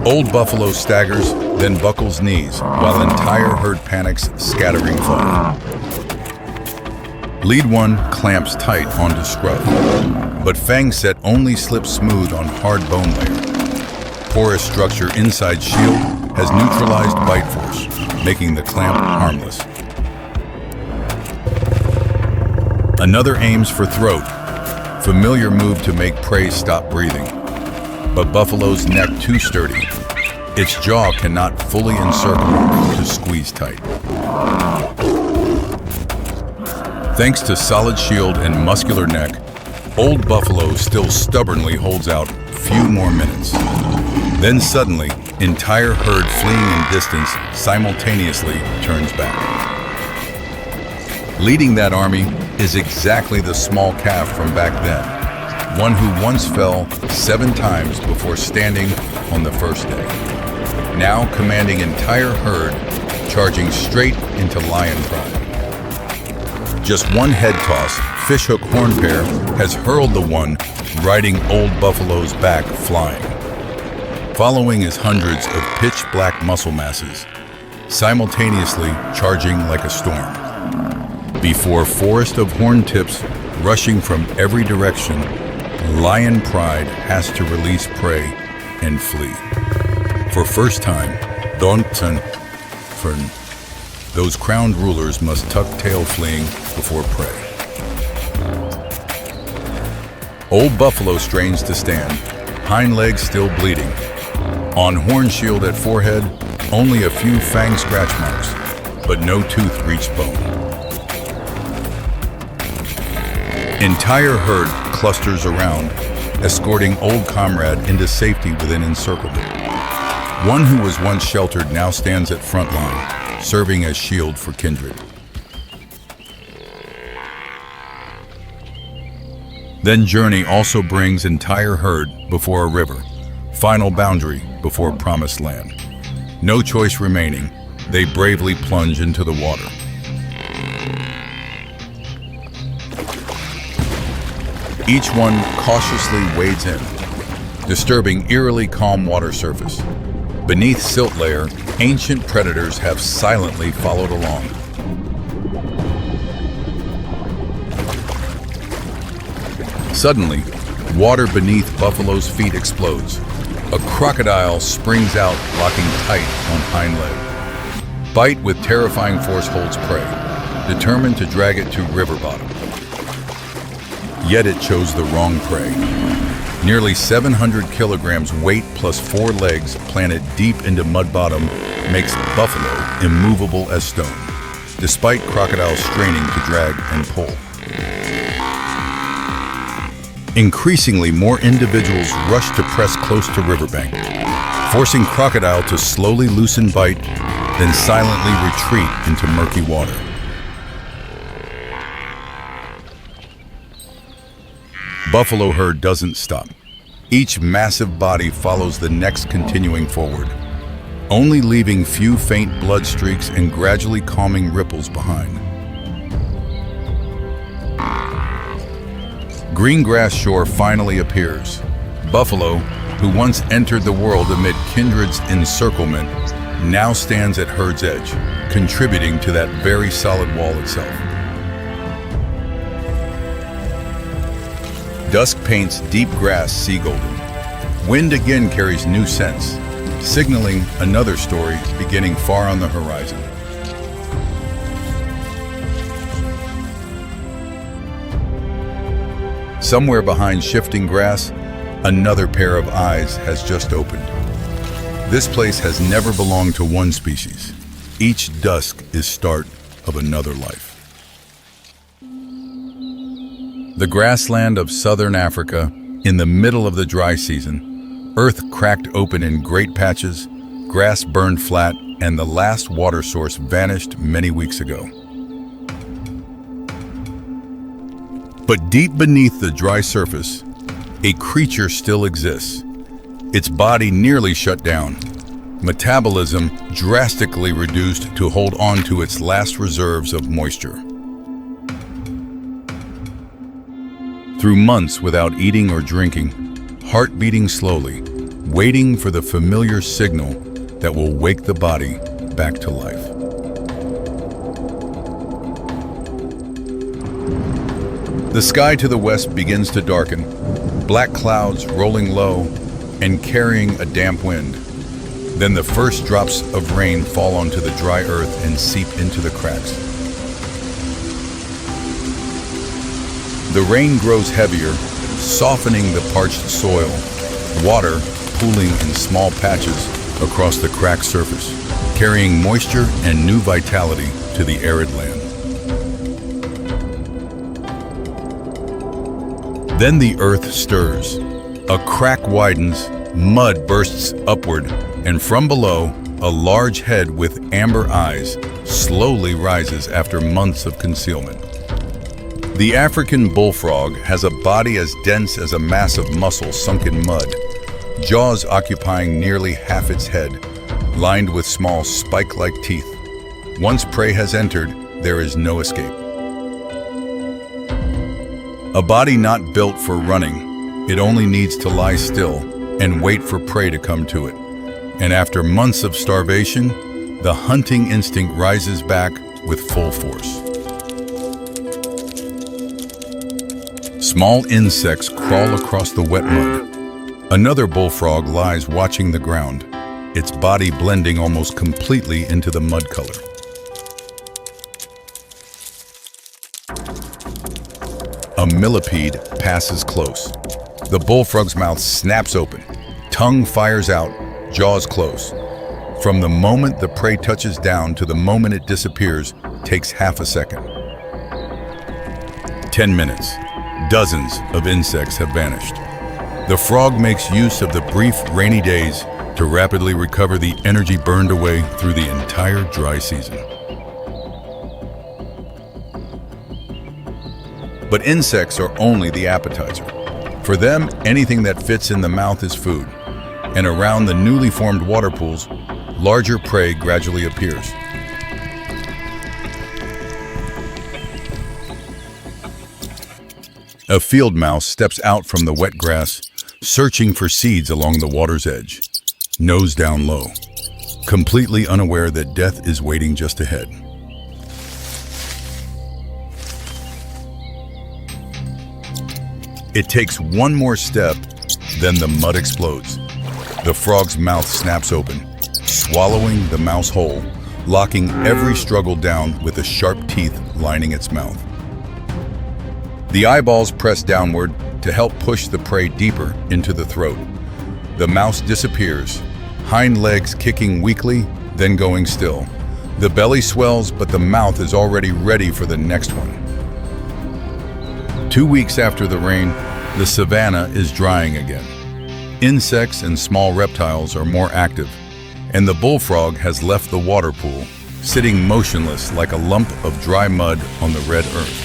Old buffalo staggers, then buckles knees, while entire herd panics, scattering fall. Lead one clamps tight onto scrub, but fang set only slips smooth on hard bone layer. Porous structure inside shield has neutralized bite force, making the clamp harmless. Another aims for throat, familiar move to make prey stop breathing. But buffalo's neck too sturdy. Its jaw cannot fully encircle to squeeze tight. Thanks to solid shield and muscular neck, old buffalo still stubbornly holds out few more minutes. Then suddenly, entire herd fleeing in distance simultaneously turns back. Leading that army is exactly the small calf from back then, one who once fell 7 times before standing on the first day. Now commanding entire herd, charging straight into lion pride. Just one head toss, fishhook horn pair has hurled the one riding old buffalo's back flying. Following is hundreds of pitch black muscle masses, simultaneously charging like a storm. Before forest of horn tips rushing from every direction, lion pride has to release prey and flee. For first time, those crowned rulers must tuck tail fleeing before prey. Old buffalo strains to stand, hind legs still bleeding. On horn shield at forehead, only a few fang scratch marks, but no tooth reached bone. Entire herd clusters around, escorting old comrade into safety within encirclement. One who was once sheltered now stands at front line, serving as shield for kindred. Then journey also brings entire herd before a river, final boundary before promised land. No choice remaining, they bravely plunge into the water. Each one cautiously wades in, disturbing eerily calm water surface. Beneath silt layer, ancient predators have silently followed along. Suddenly, water beneath buffalo's feet explodes. A crocodile springs out, locking tight on hind leg. Bite with terrifying force holds prey, determined to drag it to river bottom. Yet it chose the wrong prey. Nearly 700 kilograms weight plus 4 legs planted deep into mud bottom makes buffalo immovable as stone, despite crocodiles straining to drag and pull. Increasingly, more individuals rush to press close to riverbank, forcing crocodile to slowly loosen bite, then silently retreat into murky water. Buffalo herd doesn't stop. Each massive body follows the next, continuing forward, only leaving few faint blood streaks and gradually calming ripples behind. Green grass shore finally appears. Buffalo, who once entered the world amid kindred's encirclement, now stands at herd's edge, contributing to that very solid wall itself. Dusk paints deep grass sea golden. Wind again carries new scents, signaling another story beginning far on the horizon. Somewhere behind shifting grass, another pair of eyes has just opened. This place has never belonged to one species. Each dusk is start of another life. The grassland of southern Africa, in the middle of the dry season, earth cracked open in great patches, grass burned flat, and the last water source vanished many weeks ago. But deep beneath the dry surface, a creature still exists. Its body nearly shut down, metabolism drastically reduced to hold on to its last reserves of moisture. Through months without eating or drinking, heart beating slowly, waiting for the familiar signal that will wake the body back to life. The sky to the west begins to darken, black clouds rolling low and carrying a damp wind. Then the first drops of rain fall onto the dry earth and seep into the cracks. The rain grows heavier, softening the parched soil, water pooling in small patches across the cracked surface, carrying moisture and new vitality to the arid land. Then the earth stirs. A crack widens, mud bursts upward, and from below, a large head with amber eyes slowly rises after months of concealment. The African bullfrog has a body as dense as a mass of muscle sunk in mud, jaws occupying nearly half its head, lined with small spike-like teeth. Once prey has entered, there is no escape. A body not built for running, it only needs to lie still and wait for prey to come to it. And after months of starvation, the hunting instinct rises back with full force. Small insects crawl across the wet mud. Another bullfrog lies watching the ground, its body blending almost completely into the mud color. A millipede passes close. The bullfrog's mouth snaps open, tongue fires out, jaws close. From the moment the prey touches down to the moment it disappears takes half a second. 10 minutes. Dozens of insects have vanished. The frog makes use of the brief rainy days to rapidly recover the energy burned away through the entire dry season. But insects are only the appetizer. For them, anything that fits in the mouth is food. And around the newly formed water pools, larger prey gradually appears. A field mouse steps out from the wet grass, searching for seeds along the water's edge, nose down low, completely unaware that death is waiting just ahead. It takes one more step, then the mud explodes. The frog's mouth snaps open, swallowing the mouse whole, locking every struggle down with the sharp teeth lining its mouth. The eyeballs press downward to help push the prey deeper into the throat. The mouse disappears, hind legs kicking weakly, then going still. The belly swells, but the mouth is already ready for the next one. 2 weeks after the rain, The savanna is drying again. Insects and small reptiles are more active, and the bullfrog has left the water pool, sitting motionless like a lump of dry mud on the red earth.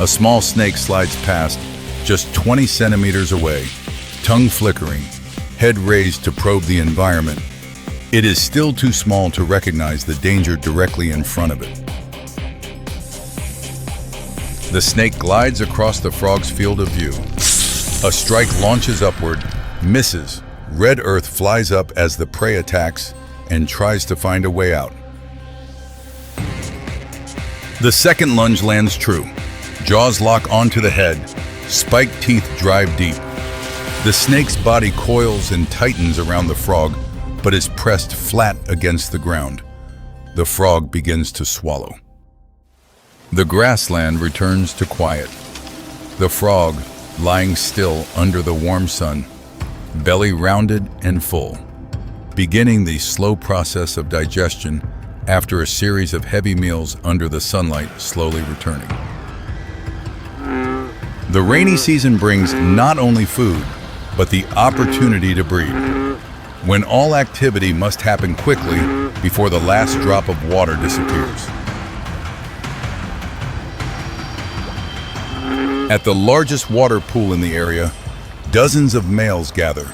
A small snake slides past, just 20 centimeters away, tongue flickering, head raised to probe the environment. It is still too small to recognize the danger directly in front of it. The snake glides across the frog's field of view. A strike launches upward, misses. Red earth flies up as the prey attacks and tries to find a way out. The second lunge lands true. Jaws lock onto the head. Spiked teeth drive deep. The snake's body coils and tightens around the frog, but is pressed flat against the ground. The frog begins to swallow. The grassland returns to quiet. The frog, lying still under the warm sun, belly rounded and full, beginning the slow process of digestion after a series of heavy meals under the sunlight slowly returning. The rainy season brings not only food, but the opportunity to breed, when all activity must happen quickly before the last drop of water disappears. At the largest water pool in the area, dozens of males gather,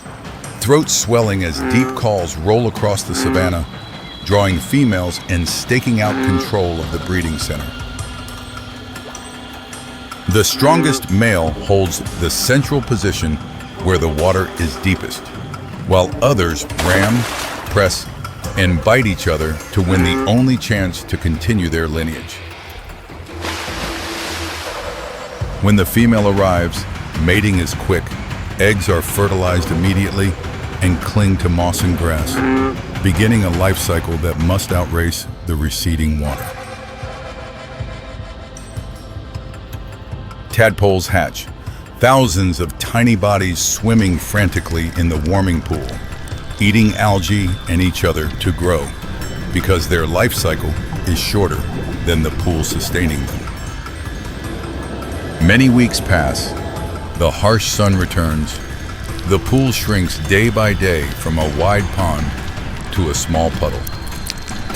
throats swelling as deep calls roll across the savanna, drawing females and staking out control of the breeding center. The strongest male holds the central position where the water is deepest, while others ram, press, and bite each other to win the only chance to continue their lineage. When the female arrives, mating is quick. Eggs are fertilized immediately and cling to moss and grass, beginning a life cycle that must outrace the receding water. Tadpoles hatch, thousands of tiny bodies swimming frantically in the warming pool, eating algae and each other to grow, because their life cycle is shorter than the pool sustaining them. Many weeks pass, the harsh sun returns, the pool shrinks day by day from a wide pond to a small puddle.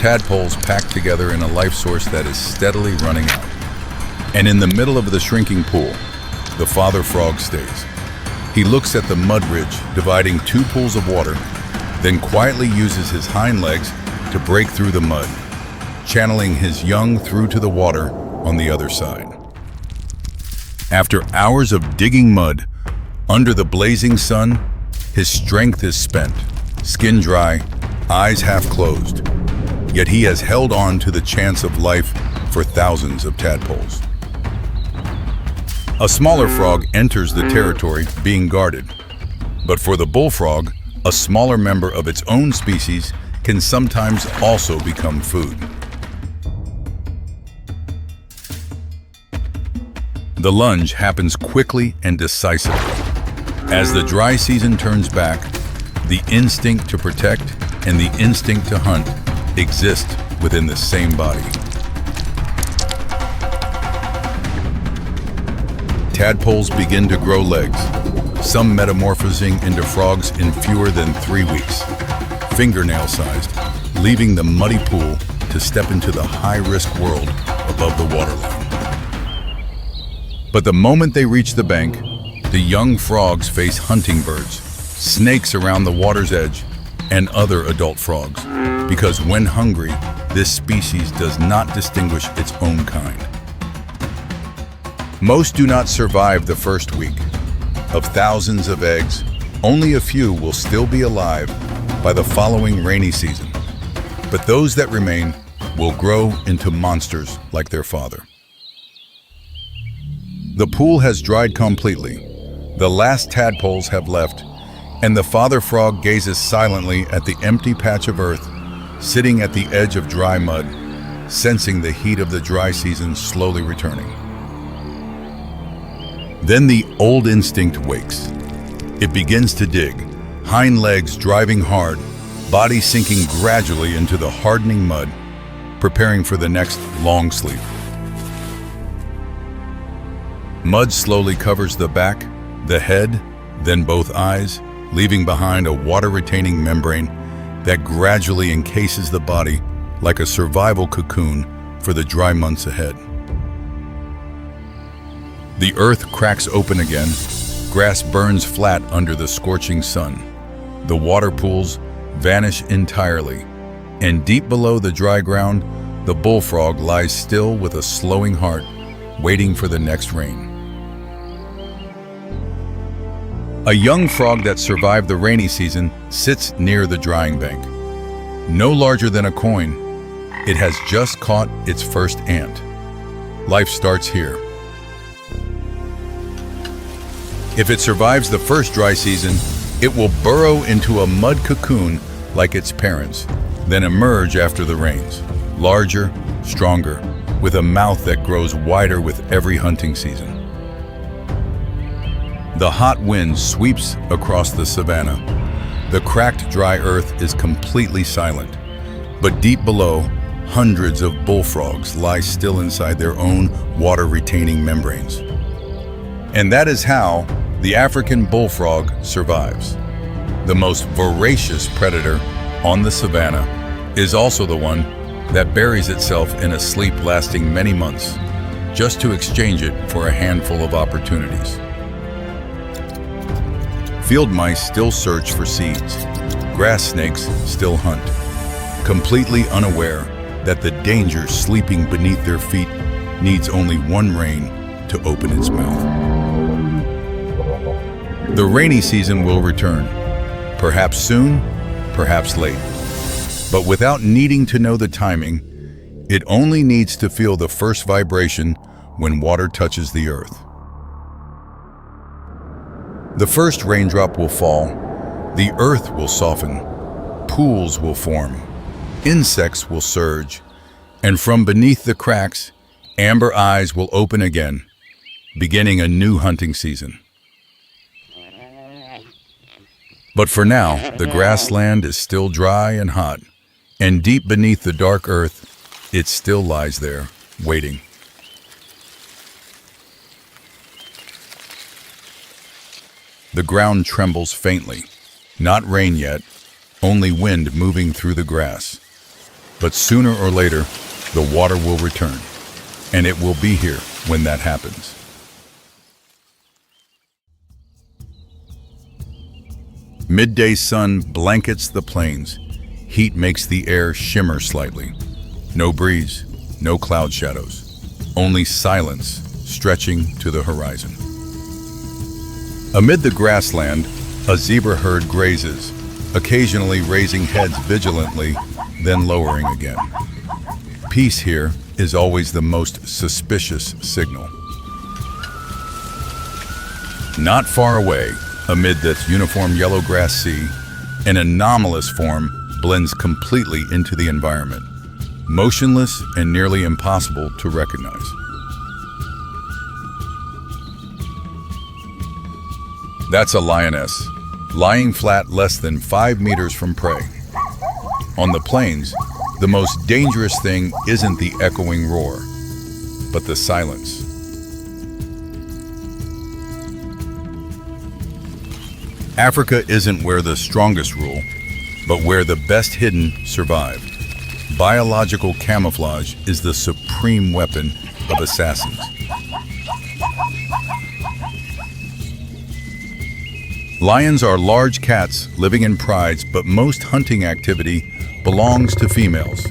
Tadpoles packed together in a life source that is steadily running out. And in the middle of the shrinking pool, the father frog stays. He looks at the mud ridge dividing two pools of water, then quietly uses his hind legs to break through the mud, channeling his young through to the water on the other side. After hours of digging mud, under the blazing sun, his strength is spent, skin dry, eyes half closed. Yet he has held on to the chance of life for thousands of tadpoles. A smaller frog enters the territory being guarded. But for the bullfrog, a smaller member of its own species can sometimes also become food. The lunge happens quickly and decisively. As the dry season turns back, the instinct to protect and the instinct to hunt exist within the same body. Tadpoles begin to grow legs, some metamorphosing into frogs in fewer than 3 weeks, fingernail-sized, leaving the muddy pool to step into the high-risk world above the waterline. But the moment they reach the bank, the young frogs face hunting birds, snakes around the water's edge, and other adult frogs, because when hungry, this species does not distinguish its own kind. Most do not survive the first week. Of thousands of eggs, only a few will still be alive by the following rainy season, but those that remain will grow into monsters like their father. The pool has dried completely. The last tadpoles have left, and the father frog gazes silently at the empty patch of earth, sitting at the edge of dry mud, sensing the heat of the dry season slowly returning. Then the old instinct wakes. It begins to dig, hind legs driving hard, body sinking gradually into the hardening mud, preparing for the next long sleep. Mud slowly covers the back, the head, then both eyes, leaving behind a water-retaining membrane that gradually encases the body like a survival cocoon for the dry months ahead. The earth cracks open again, grass burns flat under the scorching sun. The water pools vanish entirely, and deep below the dry ground, the bullfrog lies still with a slowing heart, waiting for the next rain. A young frog that survived the rainy season sits near the drying bank. No larger than a coin, it has just caught its first ant. Life starts here. If it survives the first dry season, it will burrow into a mud cocoon like its parents, then emerge after the rains, larger, stronger, with a mouth that grows wider with every hunting season. The hot wind sweeps across the savanna. The cracked, dry earth is completely silent, but deep below, hundreds of bullfrogs lie still inside their own water-retaining membranes. And that is how the African bullfrog survives. The most voracious predator on the savanna is also the one that buries itself in a sleep lasting many months, just to exchange it for a handful of opportunities. Field mice still search for seeds. Grass snakes still hunt, completely unaware that the danger sleeping beneath their feet needs only one rain to open its mouth. The rainy season will return, perhaps soon, perhaps late. But without needing to know the timing, it only needs to feel the first vibration when water touches the earth. The first raindrop will fall, the earth will soften, pools will form, insects will surge, and from beneath the cracks, amber eyes will open again, beginning a new hunting season. But for now, the grassland is still dry and hot, and deep beneath the dark earth, it still lies there, waiting. The ground trembles faintly. Not rain yet, only wind moving through the grass. But sooner or later, the water will return, and it will be here when that happens. Midday sun blankets the plains. Heat makes the air shimmer slightly. No breeze, no cloud shadows, only silence stretching to the horizon. Amid the grassland, a zebra herd grazes, occasionally raising heads vigilantly, then lowering again. Peace here is always the most suspicious signal. Not far away, amid this uniform yellow grass sea, an anomalous form blends completely into the environment, motionless and nearly impossible to recognize. That's a lioness, lying flat less than 5 meters from prey. On the plains, the most dangerous thing isn't the echoing roar, but the silence. Africa isn't where the strongest rule, but where the best hidden survive. Biological camouflage is the supreme weapon of assassins. Lions are large cats living in prides, but most hunting activity belongs to females,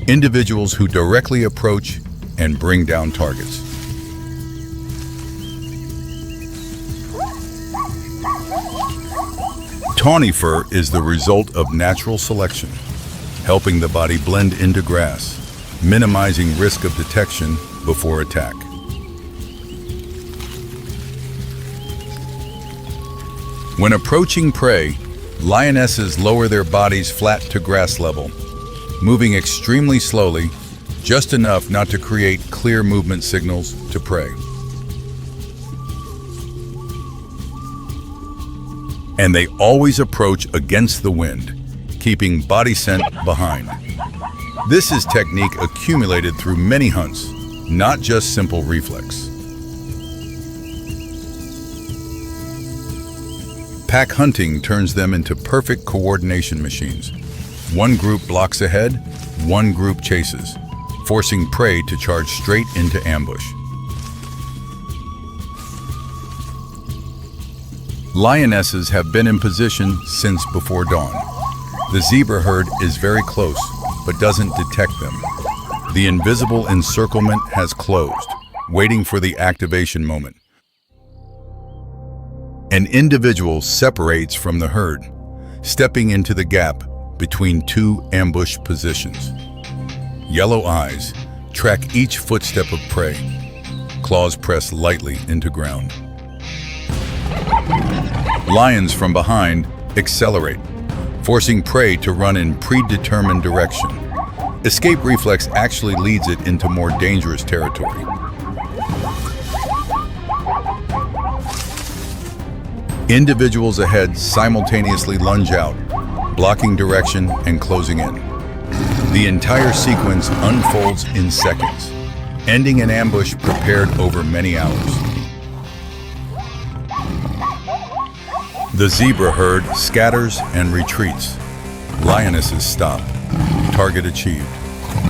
individuals who directly approach and bring down targets. Tawny fur is the result of natural selection, helping the body blend into grass, minimizing risk of detection before attack. When approaching prey, lionesses lower their bodies flat to grass level, moving extremely slowly, just enough not to create clear movement signals to prey. And they always approach against the wind, keeping body scent behind. This is technique accumulated through many hunts, not just simple reflex. Pack hunting turns them into perfect coordination machines. One group blocks ahead, one group chases, forcing prey to charge straight into ambush. Lionesses have been in position since before dawn. The zebra herd is very close, but doesn't detect them. The invisible encirclement has closed, waiting for the activation moment. An individual separates from the herd, stepping into the gap between two ambush positions. Yellow eyes track each footstep of prey. Claws press lightly into ground. Lions from behind accelerate, forcing prey to run in predetermined direction. Escape reflex actually leads it into more dangerous territory. Individuals ahead simultaneously lunge out, blocking direction and closing in. The entire sequence unfolds in seconds, ending an ambush prepared over many hours. The zebra herd scatters and retreats. Lionesses stop. Target achieved.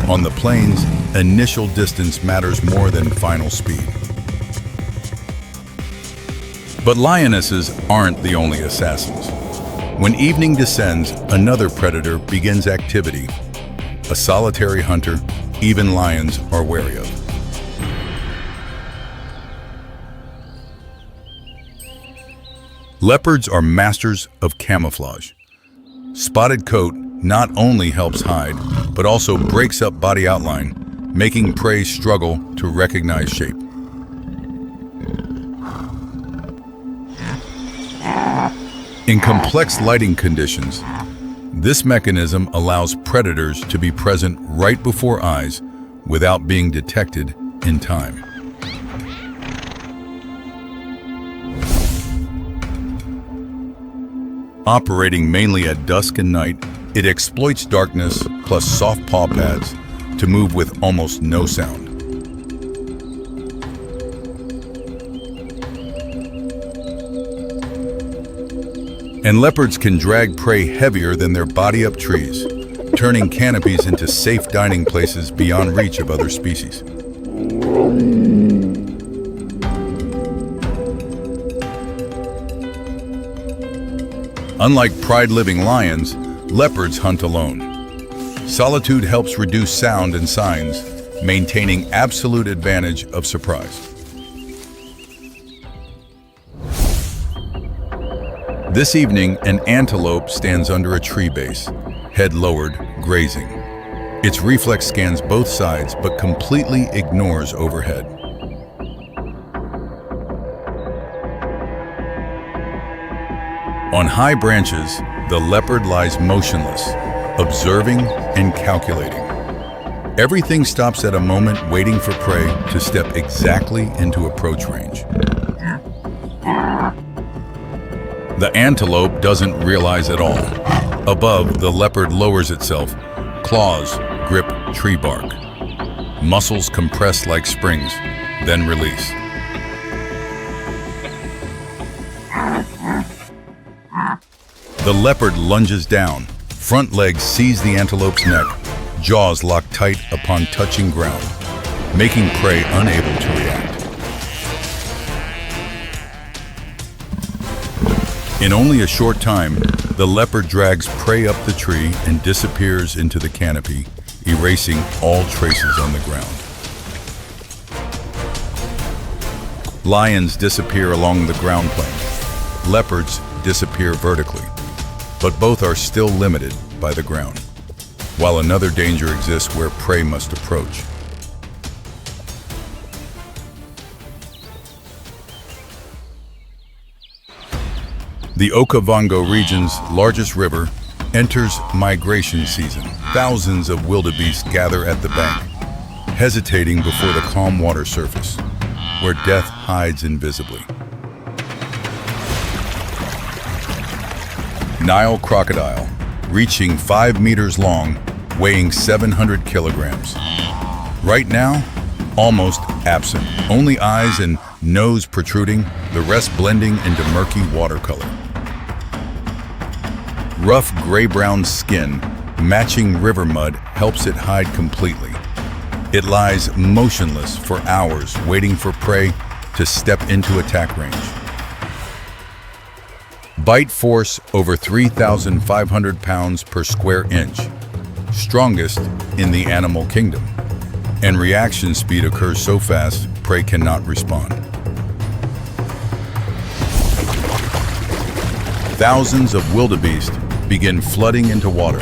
On the plains, initial distance matters more than final speed. But lionesses aren't the only assassins. When evening descends, another predator begins activity. A solitary hunter even lions are wary of. Leopards are masters of camouflage. Spotted coat not only helps hide, but also breaks up body outline, making prey struggle to recognize shape. In complex lighting conditions, this mechanism allows predators to be present right before eyes without being detected in time. Operating mainly at dusk and night, it exploits darkness plus soft paw pads to move with almost no sound. And leopards can drag prey heavier than their body up trees, turning canopies into safe dining places beyond reach of other species. Unlike pride-living lions, leopards hunt alone. Solitude helps reduce sound and signs, maintaining absolute advantage of surprise. This evening, an antelope stands under a tree base, head lowered, grazing. Its reflex scans both sides but completely ignores overhead. On high branches, the leopard lies motionless, observing and calculating. Everything stops at a moment waiting for prey to step exactly into approach range. The antelope doesn't realize at all. Above, the leopard lowers itself. Claws grip tree bark. Muscles compress like springs, then release. The leopard lunges down. Front legs seize the antelope's neck. Jaws lock tight upon touching ground, making prey unable to react. In only a short time, the leopard drags prey up the tree and disappears into the canopy, erasing all traces on the ground. Lions disappear along the ground plane. Leopards disappear vertically, but both are still limited by the ground, while another danger exists where prey must approach. The Okavango region's largest river enters migration season. Thousands of wildebeest gather at the bank, hesitating before the calm water surface, where death hides invisibly. Nile crocodile, reaching 5 meters long, weighing 700 kilograms. Right now, almost absent. Only eyes and nose protruding, the rest blending into murky watercolor. rough gray-brown skin matching river mud helps it hide completely. It lies motionless for hours, waiting for prey to step into attack range. Bite force over 3,500 pounds per square inch, strongest in the animal kingdom. And reaction speed occurs so fast, prey cannot respond. Thousands of wildebeest begin flooding into water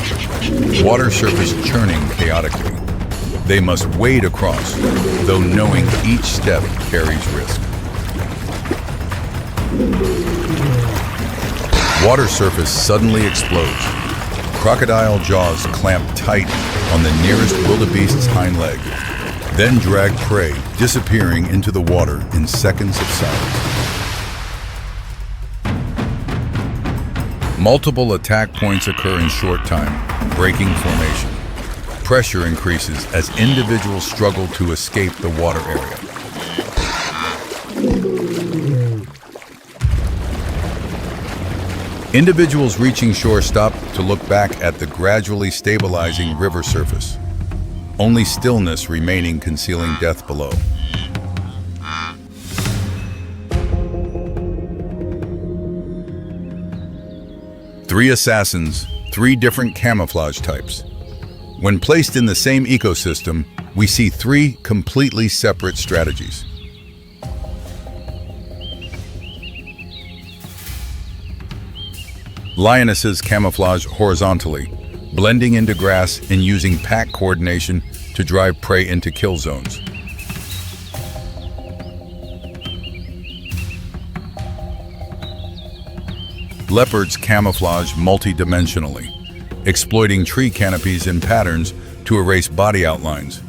surface churning chaotically. They must wade across, though knowing each step carries risk. Water surface suddenly explodes. Crocodile jaws clamp tight on the nearest wildebeest's hind leg, then drag prey, disappearing into the water in seconds of silence. Multiple attack points occur in short time, breaking formation. Pressure increases as individuals struggle to escape the water area. Individuals reaching shore stop to look back at the gradually stabilizing river surface. Only stillness remaining, concealing death below. Three assassins, three different camouflage types. When placed in the same ecosystem, we see three completely separate strategies. Lionesses camouflage horizontally, blending into grass and using pack coordination to drive prey into kill zones. Leopards camouflage multidimensionally, exploiting tree canopies and patterns to erase body outlines,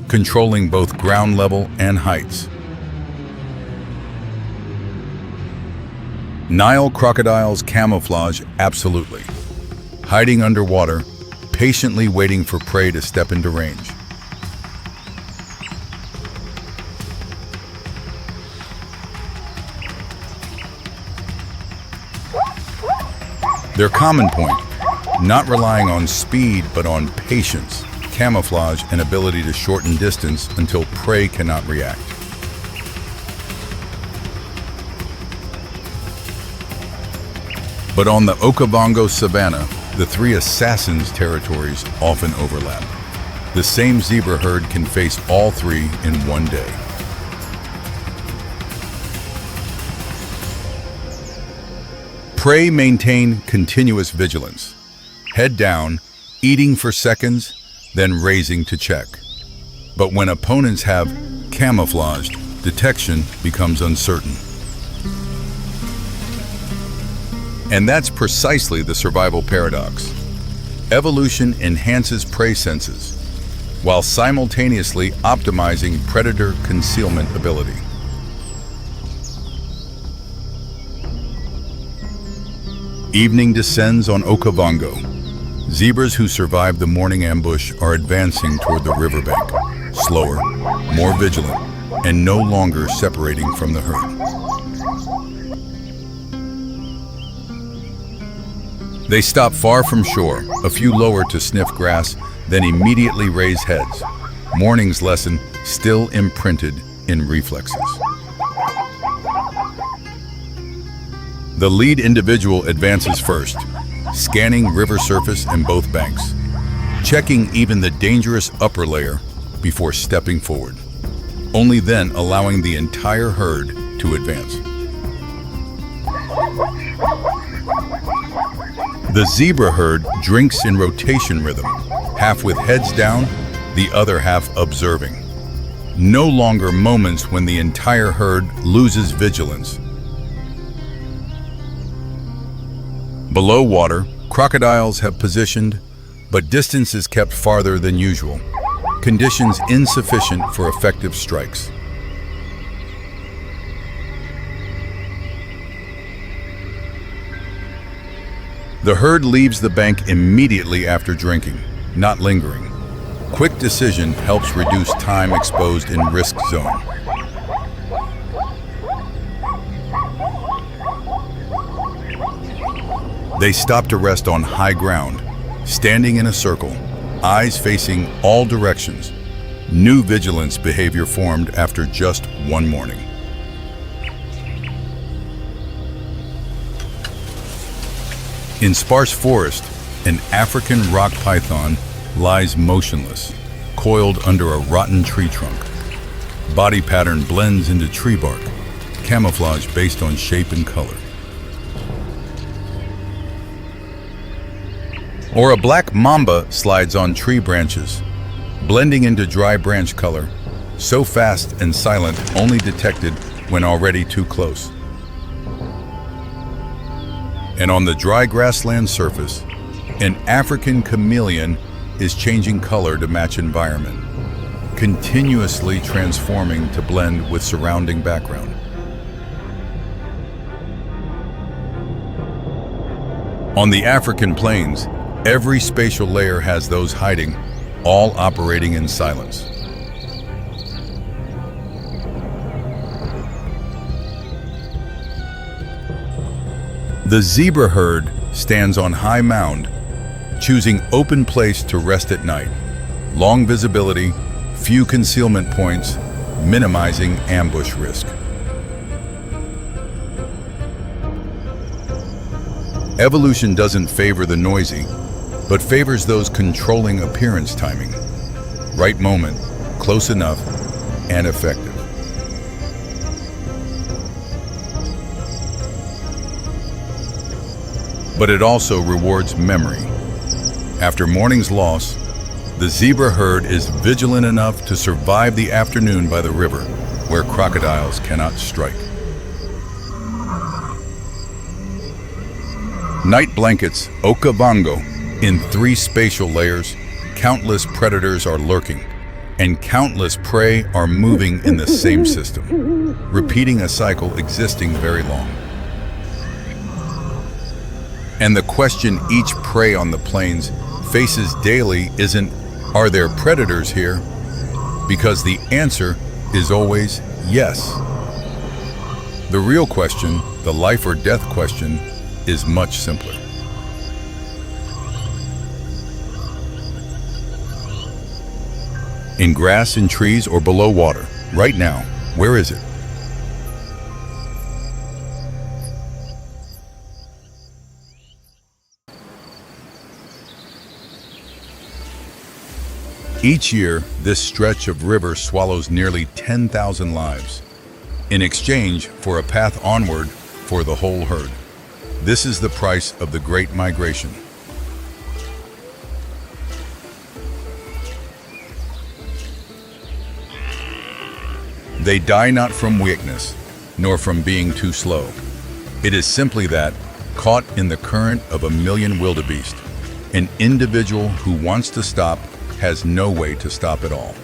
controlling both ground level and heights. Nile crocodiles camouflage absolutely, hiding underwater, patiently waiting for prey to step into range. Their common point, not relying on speed but on patience, camouflage, and ability to shorten distance until prey cannot react. But on the Okavango savanna, the three assassins' territories often overlap. The same zebra herd can face all three in one day. Prey maintain continuous vigilance. Head down, eating for seconds, then raising to check. But when opponents have camouflaged, detection becomes uncertain. And that's precisely the survival paradox. Evolution enhances prey senses, while simultaneously optimizing predator concealment ability. Evening descends on Okavango. Zebras who survived the morning ambush are advancing toward the riverbank, slower, more vigilant, and no longer separating from the herd. They stop far from shore, a few lower to sniff grass, then immediately raise heads. Morning's lesson still imprinted in reflexes. The lead individual advances first, scanning river surface and both banks, checking even the dangerous upper layer before stepping forward, only then allowing the entire herd to advance. The zebra herd drinks in rotation rhythm, half with heads down, the other half observing. No longer moments when the entire herd loses vigilance. Below water, crocodiles have positioned, but distance is kept farther than usual, conditions insufficient for effective strikes. The herd leaves the bank immediately after drinking, not lingering. Quick decision helps reduce time exposed in risk zone. They stop to rest on high ground, standing in a circle, eyes facing all directions. New vigilance behavior formed after just one morning. In sparse forest, an African rock python lies motionless, coiled under a rotten tree trunk. Body pattern blends into tree bark, camouflage based on shape and color. Or a black mamba slides on tree branches, blending into dry branch color, so fast and silent only detected when already too close. And on the dry grassland surface, an African chameleon is changing color to match environment, continuously transforming to blend with surrounding background. On the African plains, every spatial layer has those hiding, all operating in silence. The zebra herd stands on high mound, choosing open place to rest at night. Long visibility, few concealment points, minimizing ambush risk. Evolution doesn't favor the noisy, but favors those controlling appearance timing. Right moment, close enough, and effective. But it also rewards memory. After morning's loss, the zebra herd is vigilant enough to survive the afternoon by the river, where crocodiles cannot strike. Night blankets Okavango in 3 spatial layers. Countless predators are lurking, and countless prey are moving in the same system, repeating a cycle existing very long. And the question each prey on the plains faces daily isn't, are there predators here? Because the answer is always yes. The real question, the life or death question, is much simpler. In grass, in trees, or below water, right now, where is it? Each year, this stretch of river swallows nearly 10,000 lives, in exchange for a path onward for the whole herd. This is the price of the Great Migration. They die not from weakness, nor from being too slow. It is simply that, caught in the current of a million wildebeest, an individual who wants to stop has no way to stop at all.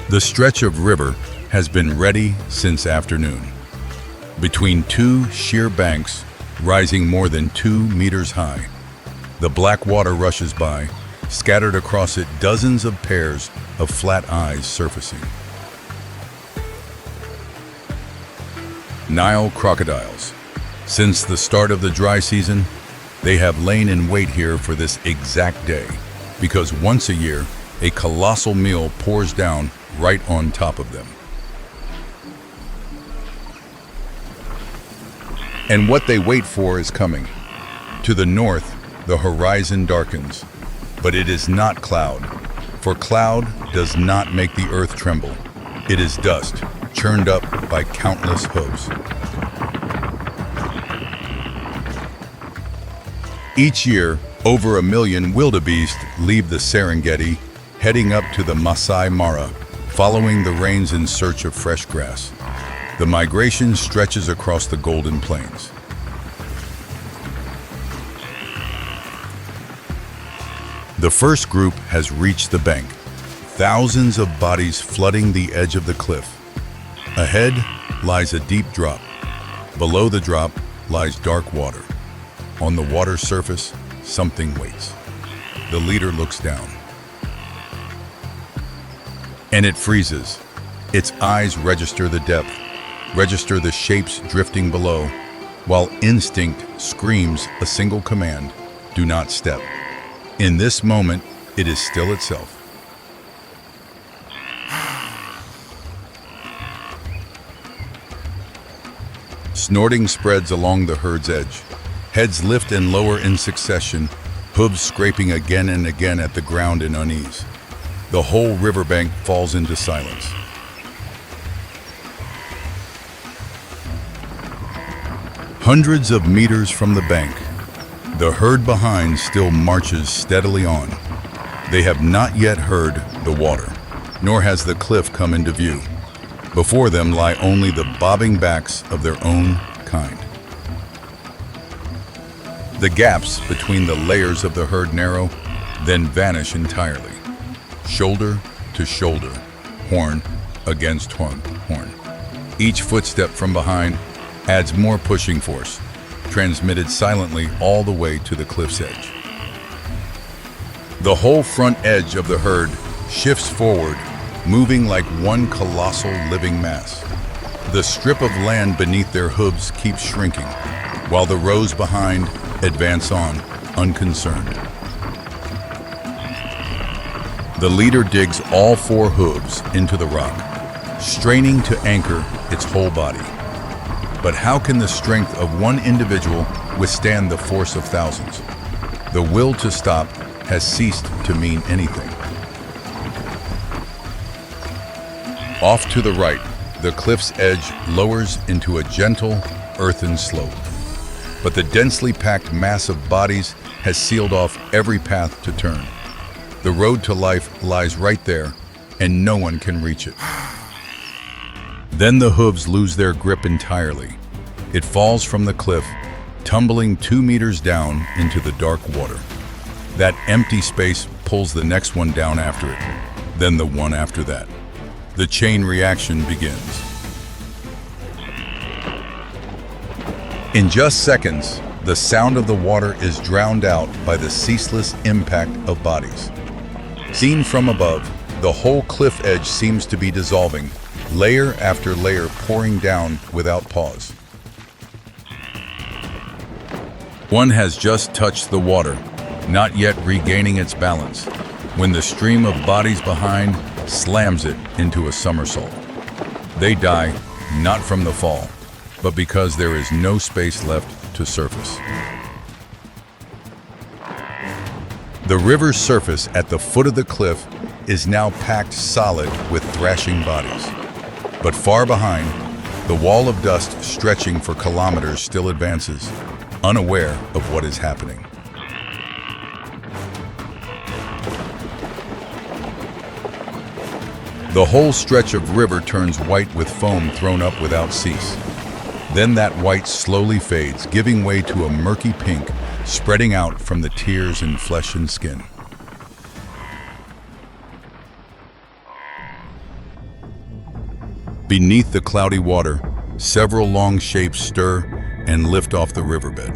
The stretch of river has been ready since afternoon. Between 2 sheer banks, rising more than 2 meters high, the black water rushes by, scattered across it dozens of pairs of flat eyes surfacing. Nile crocodiles. Since the start of the dry season, they have lain in wait here for this exact day, because once a year, a colossal meal pours down right on top of them. And what they wait for is coming. To the north, the horizon darkens, but it is not cloud, for cloud does not make the earth tremble. It is dust, churned up by countless hooves. Each year, over 1 million wildebeest leave the Serengeti, heading up to the Masai Mara, following the rains in search of fresh grass. The migration stretches across the Golden Plains. The first group has reached the bank, thousands of bodies flooding the edge of the cliff. Ahead lies a deep drop. Below the drop lies dark water. On the water's surface, something waits. The leader looks down. And it freezes. Its eyes register the depth, register the shapes drifting below, while instinct screams a single command: do not step. In this moment, it is still itself. Snorting spreads along the herd's edge. Heads lift and lower in succession, hooves scraping again and again at the ground in unease. The whole riverbank falls into silence. Hundreds of meters from the bank, the herd behind still marches steadily on. They have not yet heard the water, nor has the cliff come into view. Before them lie only the bobbing backs of their own kind. The gaps between the layers of the herd narrow, then vanish entirely. Shoulder to shoulder, horn against horn. Each footstep from behind adds more pushing force, transmitted silently all the way to the cliff's edge. The whole front edge of the herd shifts forward, moving like one colossal living mass. The strip of land beneath their hooves keeps shrinking, while the rows behind advance on, unconcerned. The leader digs all four hooves into the rock, straining to anchor its whole body. But how can the strength of one individual withstand the force of thousands? The will to stop has ceased to mean anything. Off to the right, the cliff's edge lowers into a gentle, earthen slope. But the densely packed mass of bodies has sealed off every path to turn. The road to life lies right there, and no one can reach it. Then the hooves lose their grip entirely. It falls from the cliff, tumbling 2 meters down into the dark water. That empty space pulls the next one down after it, then the one after that. The chain reaction begins. In just seconds, the sound of the water is drowned out by the ceaseless impact of bodies. Seen from above, the whole cliff edge seems to be dissolving, layer after layer pouring down without pause. One has just touched the water, not yet regaining its balance, when the stream of bodies behind slams it into a somersault. They die, not from the fall, but because there is no space left to surface. The river's surface at the foot of the cliff is now packed solid with thrashing bodies. But far behind, the wall of dust stretching for kilometers still advances, unaware of what is happening. The whole stretch of river turns white with foam thrown up without cease. Then that white slowly fades, giving way to a murky pink spreading out from the tears in flesh and skin. Beneath the cloudy water, several long shapes stir and lift off the riverbed.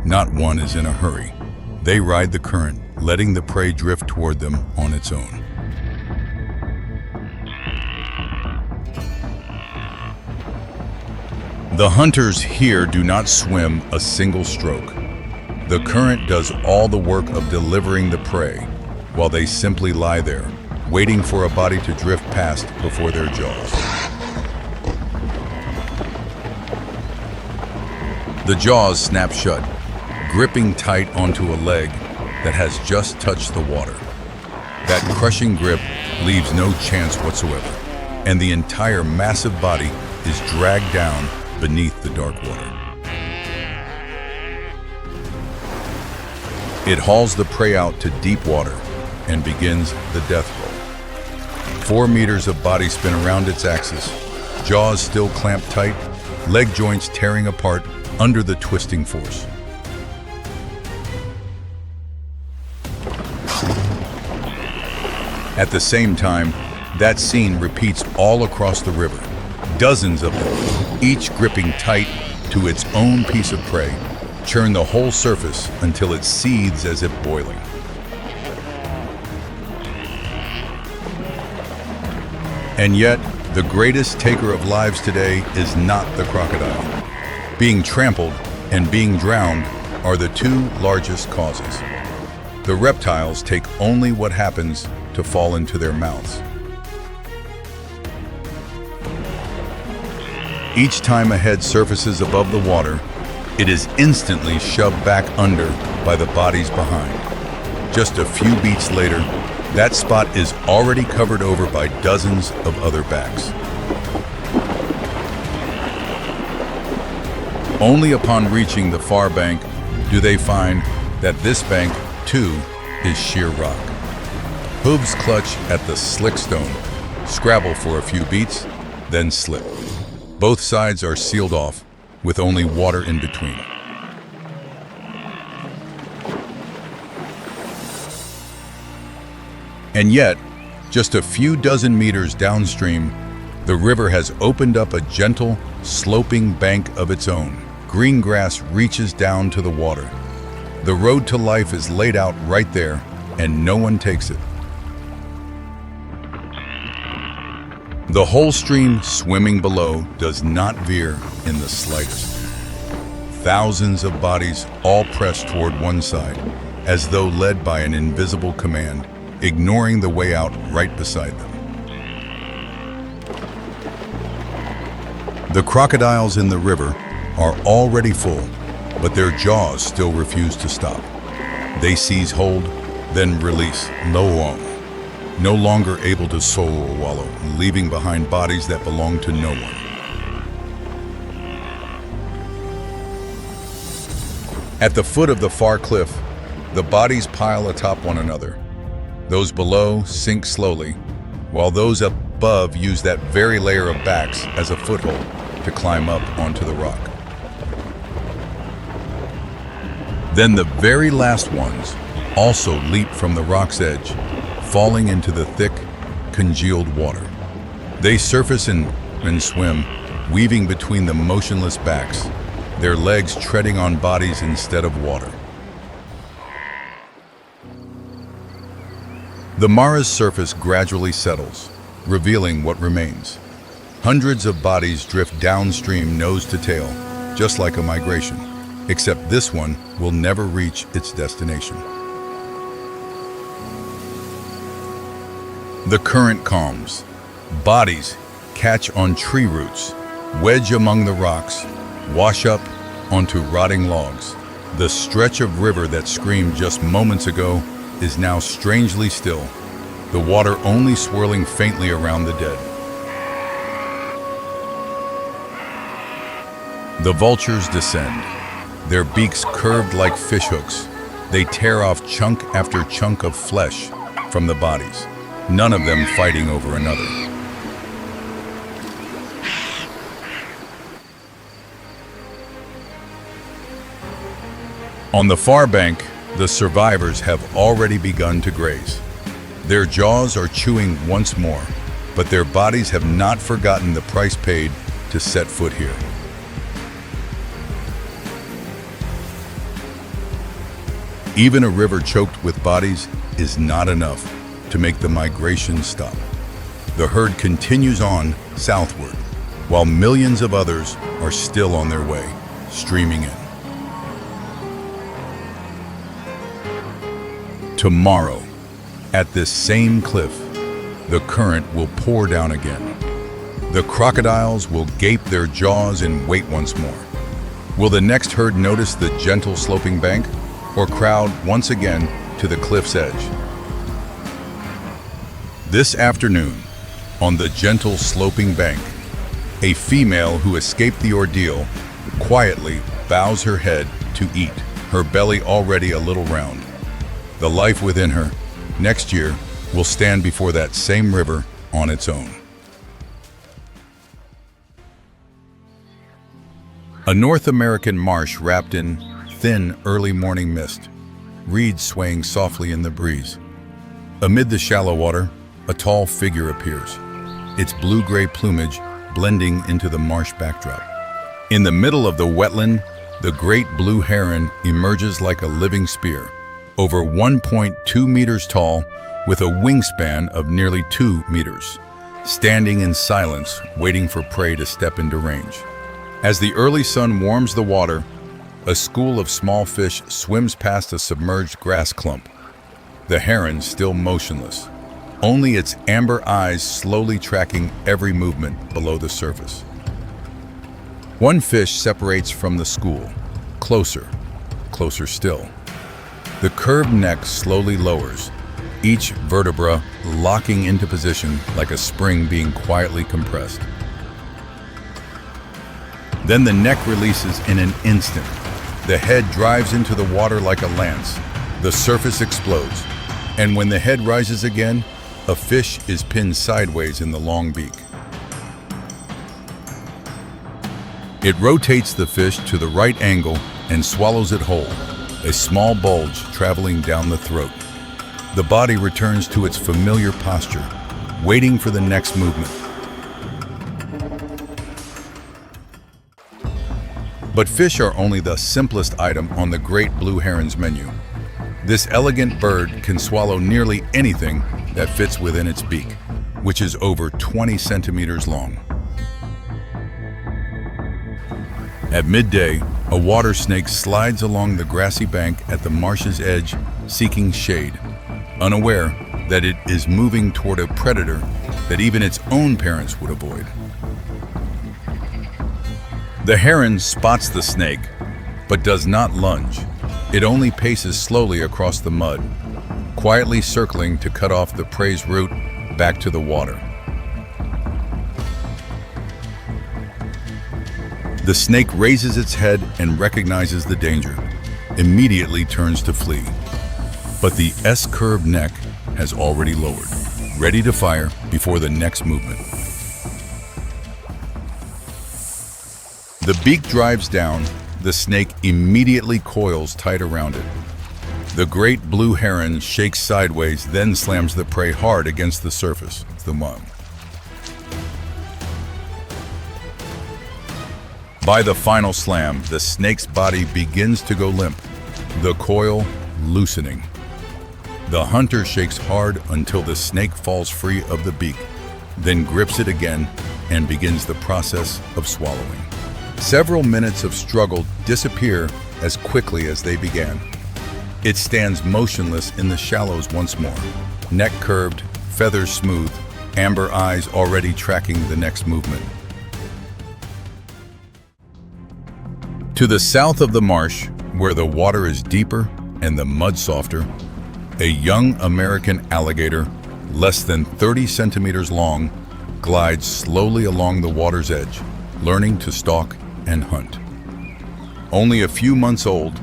Not one is in a hurry. They ride the current, letting the prey drift toward them on its own. The hunters here do not swim a single stroke. The current does all the work of delivering the prey, while they simply lie there, waiting for a body to drift past before their jaws. The jaws snap shut, gripping tight onto a leg that has just touched the water. That crushing grip leaves no chance whatsoever, and the entire massive body is dragged down beneath the dark water. It hauls the prey out to deep water and begins the death roll. 4 meters of body spin around its axis, jaws still clamped tight, leg joints tearing apart under the twisting force. At the same time, that scene repeats all across the river. Dozens of them, each gripping tight to its own piece of prey, churn the whole surface until it seethes as if boiling. And yet, the greatest taker of lives today is not the crocodile. Being trampled and being drowned are the two largest causes. The reptiles take only what happens to fall into their mouths. Each time a head surfaces above the water, it is instantly shoved back under by the bodies behind. Just a few beats later, that spot is already covered over by dozens of other backs. Only upon reaching the far bank do they find that this bank, too, is sheer rock. Hooves clutch at the slick stone, scrabble for a few beats, then slip. Both sides are sealed off, with only water in between. And yet, just a few dozen meters downstream, the river has opened up a gentle, sloping bank of its own. Green grass reaches down to the water. The road to life is laid out right there, and no one takes it. The whole stream swimming below does not veer in the slightest. Thousands of bodies all press toward one side, as though led by an invisible command, ignoring the way out right beside them. The crocodiles in the river are already full, but their jaws still refuse to stop. They seize hold, then release, no longer able to soar or wallow, leaving behind bodies that belong to no one. At the foot of the far cliff, the bodies pile atop one another. Those below sink slowly, while those above use that very layer of backs as a foothold to climb up onto the rock. Then the very last ones also leap from the rock's edge, falling into the thick, congealed water. They surface and swim, weaving between the motionless backs, their legs treading on bodies instead of water. The Mara's surface gradually settles, revealing what remains. Hundreds of bodies drift downstream nose to tail, just like a migration, except this one will never reach its destination. The current calms. Bodies catch on tree roots, wedge among the rocks, wash up onto rotting logs. The stretch of river that screamed just moments ago is now strangely still, the water only swirling faintly around the dead. The vultures descend, their beaks curved like fishhooks. They tear off chunk after chunk of flesh from the bodies, none of them fighting over another. On the far bank, the survivors have already begun to graze. Their jaws are chewing once more, but their bodies have not forgotten the price paid to set foot here. Even a river choked with bodies is not enough to make the migration stop. The herd continues on southward, while millions of others are still on their way, streaming in. Tomorrow, at this same cliff, the current will pour down again. The crocodiles will gape their jaws and wait once more. Will the next herd notice the gentle sloping bank, or crowd once again to the cliff's edge? This afternoon, on the gentle sloping bank, a female who escaped the ordeal quietly bows her head to eat, her belly already a little round. The life within her, next year, will stand before that same river on its own. A North American marsh wrapped in thin early morning mist, reeds swaying softly in the breeze. Amid the shallow water, a tall figure appears, its blue-gray plumage blending into the marsh backdrop. In the middle of the wetland, the great blue heron emerges like a living spear, over 1.2 meters tall, with a wingspan of nearly 2 meters, standing in silence, waiting for prey to step into range. As the early sun warms the water, a school of small fish swims past a submerged grass clump. The heron still motionless, only its amber eyes slowly tracking every movement below the surface. One fish separates from the school, closer still. The curved neck slowly lowers, each vertebra locking into position like a spring being quietly compressed. Then the neck releases in an instant. The head drives into the water like a lance. The surface explodes, and when the head rises again, a fish is pinned sideways in the long beak. It rotates the fish to the right angle and swallows it whole, a small bulge traveling down the throat. The body returns to its familiar posture, waiting for the next movement. But fish are only the simplest item on the great blue heron's menu. This elegant bird can swallow nearly anything that fits within its beak, which is over 20 centimeters long. At midday, a water snake slides along the grassy bank at the marsh's edge, seeking shade, unaware that it is moving toward a predator that even its own parents would avoid. The heron spots the snake, but does not lunge. It only paces slowly across the mud, quietly circling to cut off the prey's route back to the water. The snake raises its head and recognizes the danger, immediately turns to flee. But the S-curved neck has already lowered, ready to fire before the next movement. The beak drives down, the snake immediately coils tight around it. The great blue heron shakes sideways, then slams the prey hard against the surface, the mud. By the final slam, the snake's body begins to go limp, the coil loosening. The hunter shakes hard until the snake falls free of the beak, then grips it again and begins the process of swallowing. Several minutes of struggle disappear as quickly as they began. It stands motionless in the shallows once more, neck curved, feathers smooth, amber eyes already tracking the next movement. To the south of the marsh, where the water is deeper and the mud softer, a young American alligator, less than 30 centimeters long, glides slowly along the water's edge, learning to stalk and hunt. Only a few months old,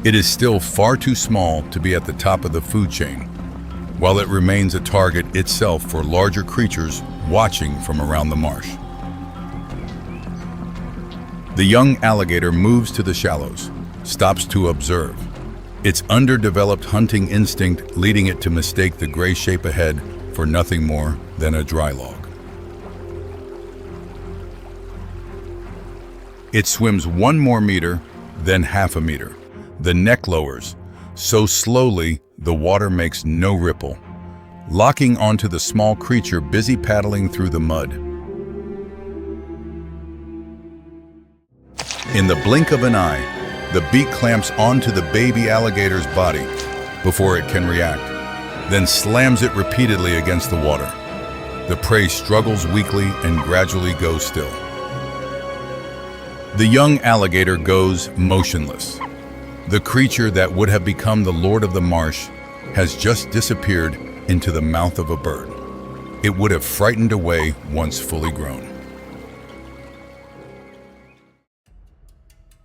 it is still far too small to be at the top of the food chain, while it remains a target itself for larger creatures watching from around the marsh. The young alligator moves to the shallows, stops to observe, its underdeveloped hunting instinct leading it to mistake the gray shape ahead for nothing more than a dry log. It swims 1 more meter, then half a meter. The neck lowers, so slowly the water makes no ripple, locking onto the small creature busy paddling through the mud. In the blink of an eye, the beak clamps onto the baby alligator's body before it can react, then slams it repeatedly against the water. The prey struggles weakly and gradually goes still. The young alligator goes motionless. The creature that would have become the lord of the marsh has just disappeared into the mouth of a bird. It would have frightened away once fully grown.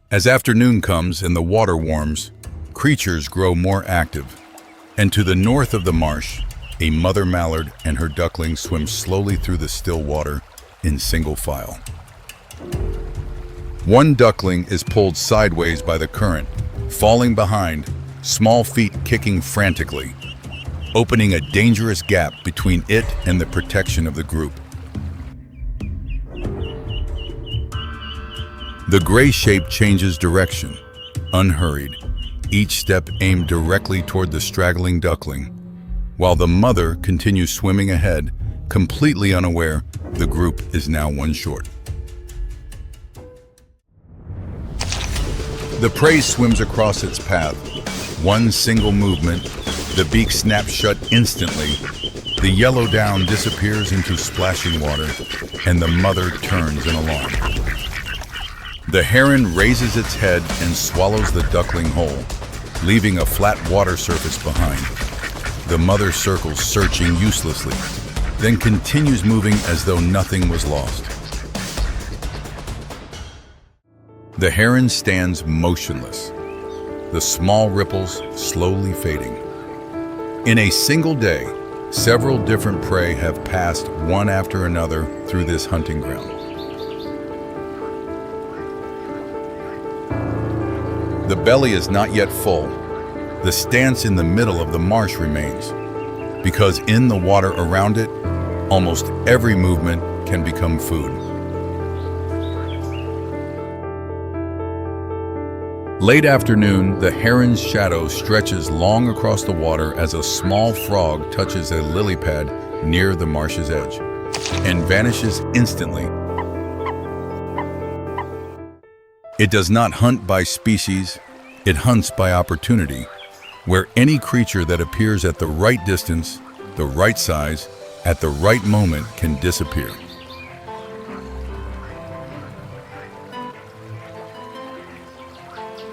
As afternoon comes and the water warms, creatures grow more active. And to the north of the marsh, a mother mallard and her ducklings swim slowly through the still water in single file. One duckling is pulled sideways by the current, falling behind, small feet kicking frantically, opening a dangerous gap between it and the protection of the group. The gray shape changes direction, unhurried, each step aimed directly toward the straggling duckling, while the mother continues swimming ahead, completely unaware the group is now one short. The prey swims across its path. One single movement, the beak snaps shut instantly, the yellow down disappears into splashing water, and the mother turns in alarm. The heron raises its head and swallows the duckling whole, leaving a flat water surface behind. The mother circles, searching uselessly, then continues moving as though nothing was lost. The heron stands motionless, the small ripples slowly fading. In a single day, several different prey have passed one after another through this hunting ground. The belly is not yet full. The stance in the middle of the marsh remains, because in the water around it, almost every movement can become food. Late afternoon, the heron's shadow stretches long across the water as a small frog touches a lily pad near the marsh's edge and vanishes instantly. It does not hunt by species, it hunts by opportunity, where any creature that appears at the right distance, the right size, at the right moment can disappear.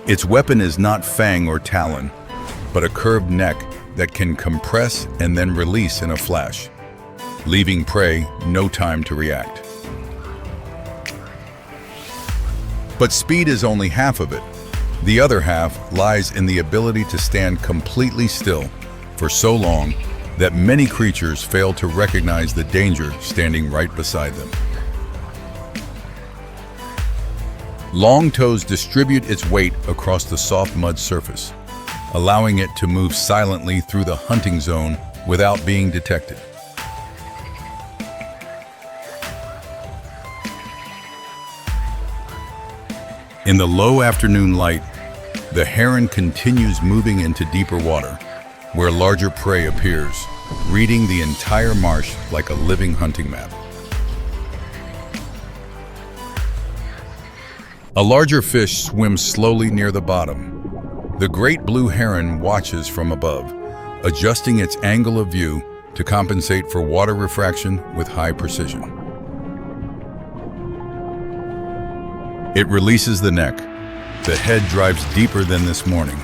Its weapon is not fang or talon, but a curved neck that can compress and then release in a flash, leaving prey no time to react. But speed is only half of it. The other half lies in the ability to stand completely still for so long that many creatures fail to recognize the danger standing right beside them. Long toes distribute its weight across the soft mud surface, allowing it to move silently through the hunting zone without being detected. In the low afternoon light, the heron continues moving into deeper water, where larger prey appears, reading the entire marsh like a living hunting map. A larger fish swims slowly near the bottom. The great blue heron watches from above, adjusting its angle of view to compensate for water refraction with high precision. It releases the neck. The head drives deeper than this morning.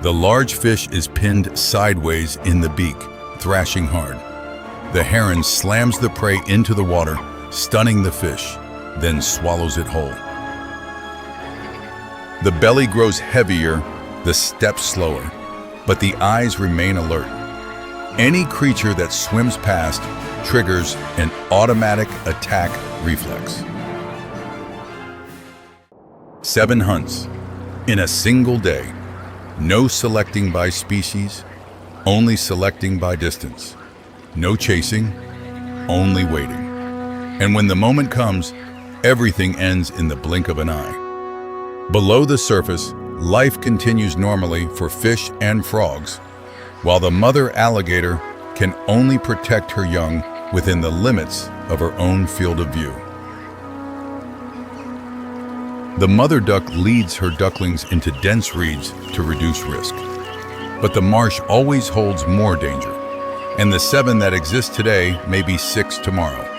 The large fish is pinned sideways in the beak, thrashing hard. The heron slams the prey into the water, stunning the fish, then swallows it whole. The belly grows heavier, the steps slower, but the eyes remain alert. Any creature that swims past triggers an automatic attack reflex. 7 hunts in a single day. No selecting by species, only selecting by distance. No chasing, only waiting. And when the moment comes, everything ends in the blink of an eye. Below the surface, life continues normally for fish and frogs, while the mother alligator can only protect her young within the limits of her own field of view. The mother duck leads her ducklings into dense reeds to reduce risk. But the marsh always holds more danger, and the 7 that exist today may be 6 tomorrow.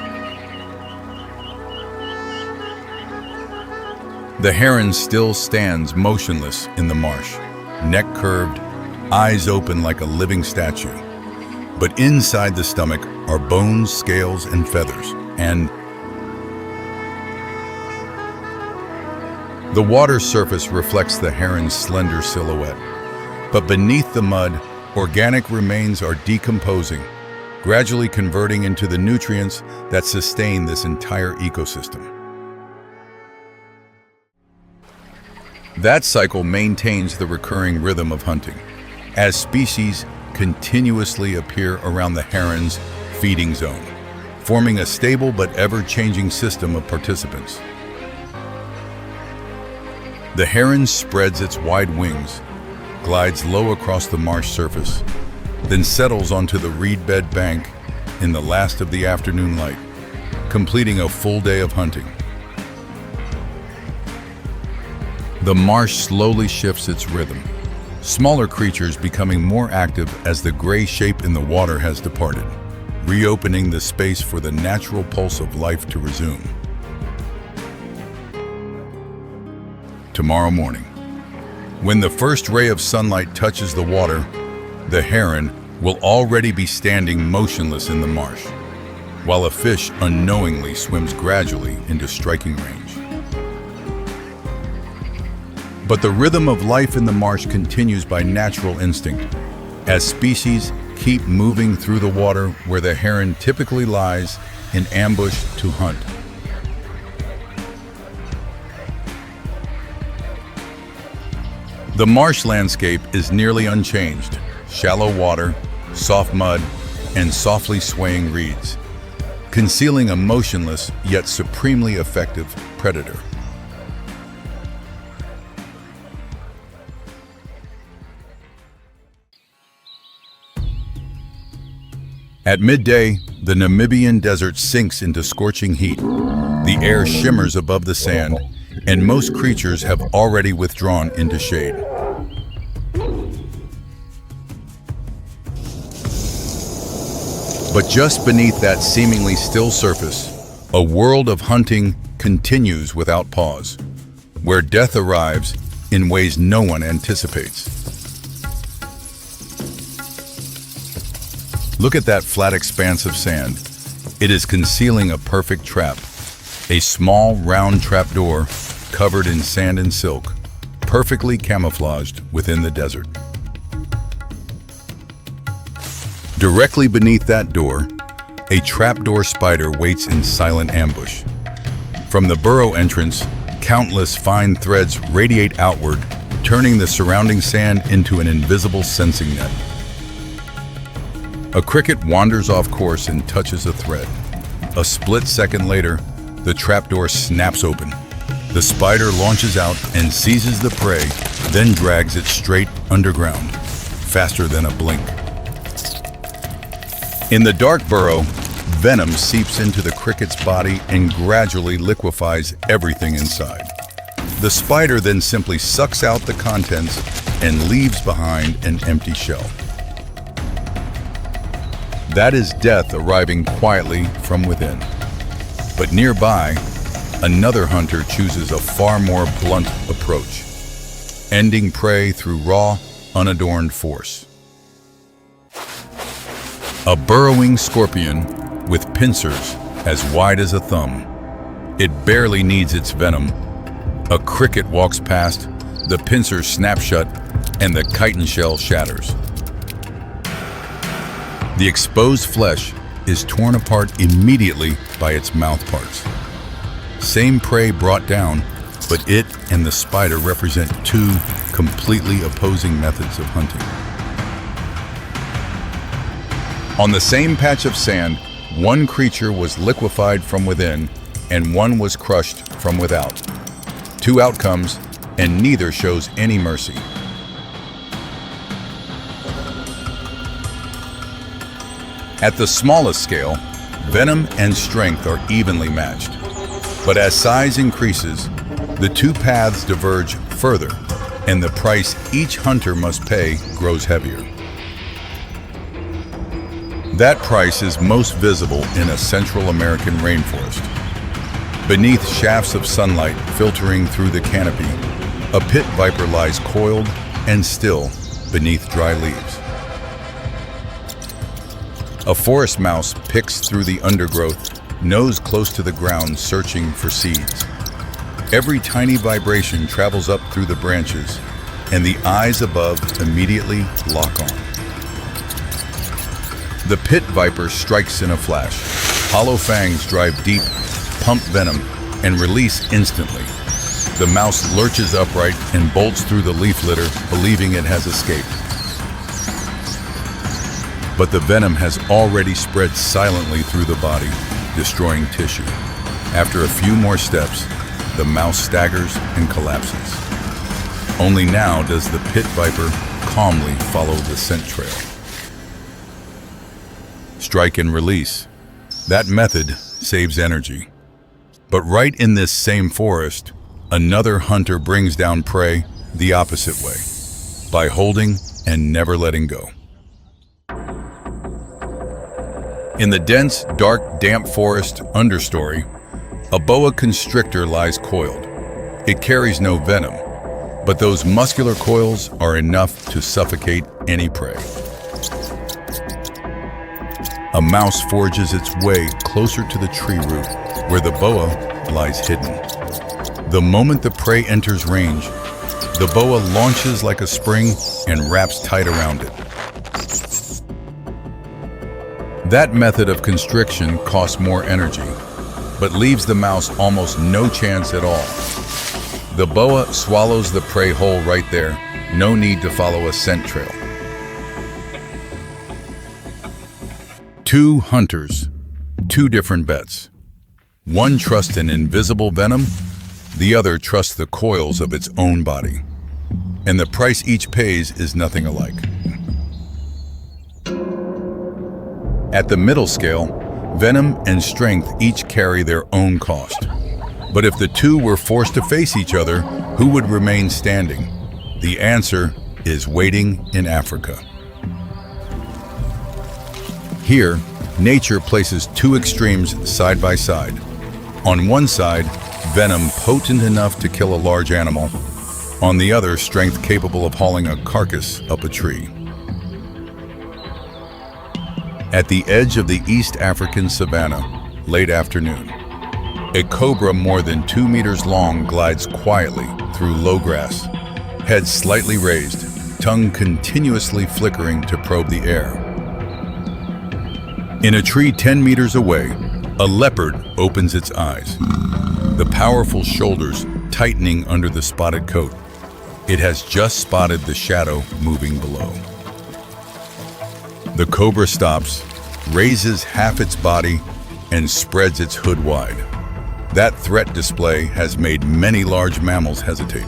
The heron still stands motionless in the marsh, neck curved, eyes open like a living statue. But inside the stomach are bones, scales, and feathers, and the water surface reflects the heron's slender silhouette. But beneath the mud, organic remains are decomposing, gradually converting into the nutrients that sustain this entire ecosystem. That cycle maintains the recurring rhythm of hunting, as species continuously appear around the heron's feeding zone, forming a stable but ever-changing system of participants. The heron spreads its wide wings, glides low across the marsh surface, then settles onto the reed bed bank in the last of the afternoon light, completing a full day of hunting. The marsh slowly shifts its rhythm, smaller creatures becoming more active as the gray shape in the water has departed, reopening the space for the natural pulse of life to resume. Tomorrow morning, when the first ray of sunlight touches the water, the heron will already be standing motionless in the marsh, while a fish unknowingly swims gradually into striking range. But the rhythm of life in the marsh continues by natural instinct, as species keep moving through the water where the heron typically lies in ambush to hunt. The marsh landscape is nearly unchanged: shallow water, soft mud, and softly swaying reeds, concealing a motionless yet supremely effective predator. At midday, the Namibian desert sinks into scorching heat. The air shimmers above the sand, and most creatures have already withdrawn into shade. But just beneath that seemingly still surface, a world of hunting continues without pause, where death arrives in ways no one anticipates. Look at that flat expanse of sand. It is concealing a perfect trap, a small round trapdoor covered in sand and silk, perfectly camouflaged within the desert. Directly beneath that door, a trapdoor spider waits in silent ambush. From the burrow entrance, countless fine threads radiate outward, turning the surrounding sand into an invisible sensing net. A cricket wanders off course and touches a thread. A split second later, the trapdoor snaps open. The spider launches out and seizes the prey, then drags it straight underground, faster than a blink. In the dark burrow, venom seeps into the cricket's body and gradually liquefies everything inside. The spider then simply sucks out the contents and leaves behind an empty shell. That is death arriving quietly from within. But nearby, another hunter chooses a far more blunt approach, ending prey through raw, unadorned force. A burrowing scorpion with pincers as wide as a thumb. It barely needs its venom. A cricket walks past, the pincers snap shut, and the chitin shell shatters. The exposed flesh is torn apart immediately by its mouth parts. Same prey brought down, but it and the spider represent two completely opposing methods of hunting. On the same patch of sand, one creature was liquefied from within and one was crushed from without. Two outcomes, and neither shows any mercy. At the smallest scale, venom and strength are evenly matched. But as size increases, the two paths diverge further, and the price each hunter must pay grows heavier. That price is most visible in a Central American rainforest. Beneath shafts of sunlight filtering through the canopy, a pit viper lies coiled and still beneath dry leaves. A forest mouse picks through the undergrowth, nose close to the ground, searching for seeds. Every tiny vibration travels up through the branches, and the eyes above immediately lock on. The pit viper strikes in a flash. Hollow fangs drive deep, pump venom, and release instantly. The mouse lurches upright and bolts through the leaf litter, believing it has escaped. But the venom has already spread silently through the body, destroying tissue. After a few more steps, the mouse staggers and collapses. Only now does the pit viper calmly follow the scent trail. Strike and release. That method saves energy. But right in this same forest, another hunter brings down prey the opposite way, by holding and never letting go. In the dense, dark, damp forest understory, a boa constrictor lies coiled. It carries no venom, but those muscular coils are enough to suffocate any prey. A mouse forges its way closer to the tree root, where the boa lies hidden. The moment the prey enters range, the boa launches like a spring and wraps tight around it. That method of constriction costs more energy, but leaves the mouse almost no chance at all. The boa swallows the prey whole right there, no need to follow a scent trail. Two hunters, two different bets. One trusts in invisible venom, the other trusts the coils of its own body. And the price each pays is nothing alike. At the middle scale, venom and strength each carry their own cost. But if the two were forced to face each other, who would remain standing? The answer is waiting in Africa. Here, nature places two extremes side by side. On one side, venom potent enough to kill a large animal. On the other, strength capable of hauling a carcass up a tree. At the edge of the East African savanna, late afternoon, a cobra more than 2 meters long glides quietly through low grass, head slightly raised, tongue continuously flickering to probe the air. In a tree 10 meters away, a leopard opens its eyes, the powerful shoulders tightening under the spotted coat. It has just spotted the shadow moving below. The cobra stops, raises half its body, and spreads its hood wide. That threat display has made many large mammals hesitate,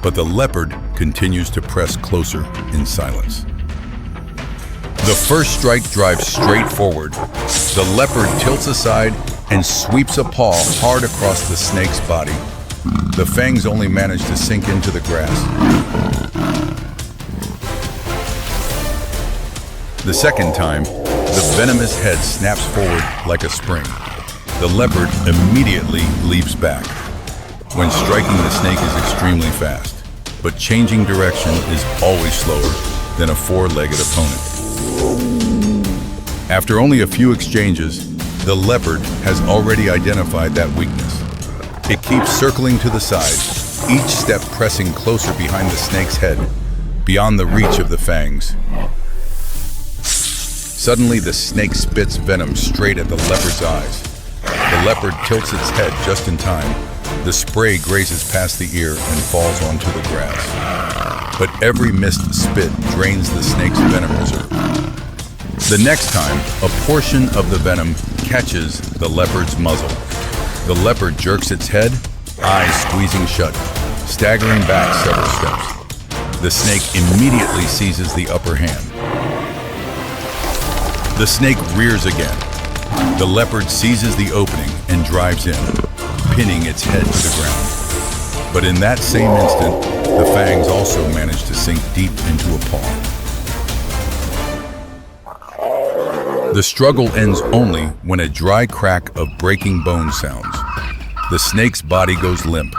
but the leopard continues to press closer in silence. The first strike drives straight forward. The leopard tilts aside and sweeps a paw hard across the snake's body. The fangs only manage to sink into the grass. The second time, the venomous head snaps forward like a spring. The leopard immediately leaps back. When striking, the snake is extremely fast, but changing direction is always slower than a four-legged opponent. After only a few exchanges, the leopard has already identified that weakness. It keeps circling to the side, each step pressing closer behind the snake's head, beyond the reach of the fangs. Suddenly, the snake spits venom straight at the leopard's eyes. The leopard tilts its head just in time. The spray grazes past the ear and falls onto the grass. But every missed spit drains the snake's venom reserve. The next time, a portion of the venom catches the leopard's muzzle. The leopard jerks its head, eyes squeezing shut, staggering back several steps. The snake immediately seizes the upper hand. The snake rears again. The leopard seizes the opening and drives in, pinning its head to the ground. But in that same instant, the fangs also manage to sink deep into a paw. The struggle ends only when a dry crack of breaking bone sounds. The snake's body goes limp,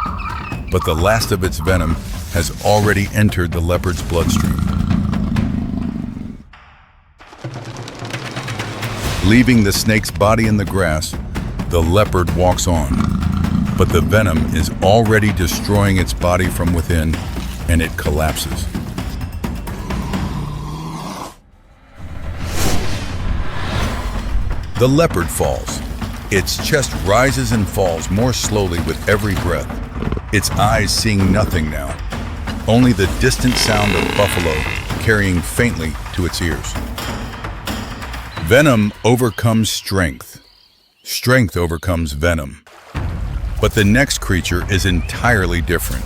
but the last of its venom has already entered the leopard's bloodstream. Leaving the snake's body in the grass, the leopard walks on, but the venom is already destroying its body from within, and it collapses. The leopard falls. Its chest rises and falls more slowly with every breath, its eyes seeing nothing now, only the distant sound of buffalo carrying faintly to its ears. Venom overcomes strength. Strength overcomes venom. But the next creature is entirely different.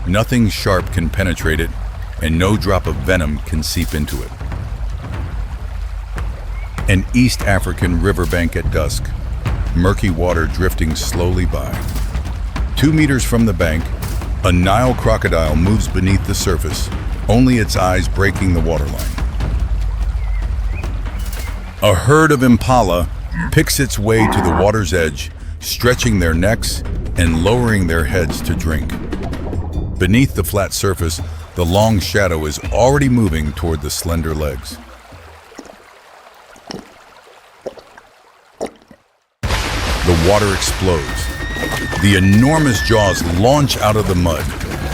Nothing sharp can penetrate it, and no drop of venom can seep into it. An East African riverbank at dusk, murky water drifting slowly by. 2 meters from the bank, a Nile crocodile moves beneath the surface, only its eyes breaking the waterline. A herd of impala picks its way to the water's edge, stretching their necks and lowering their heads to drink. Beneath the flat surface, the long shadow is already moving toward the slender legs. The water explodes. The enormous jaws launch out of the mud,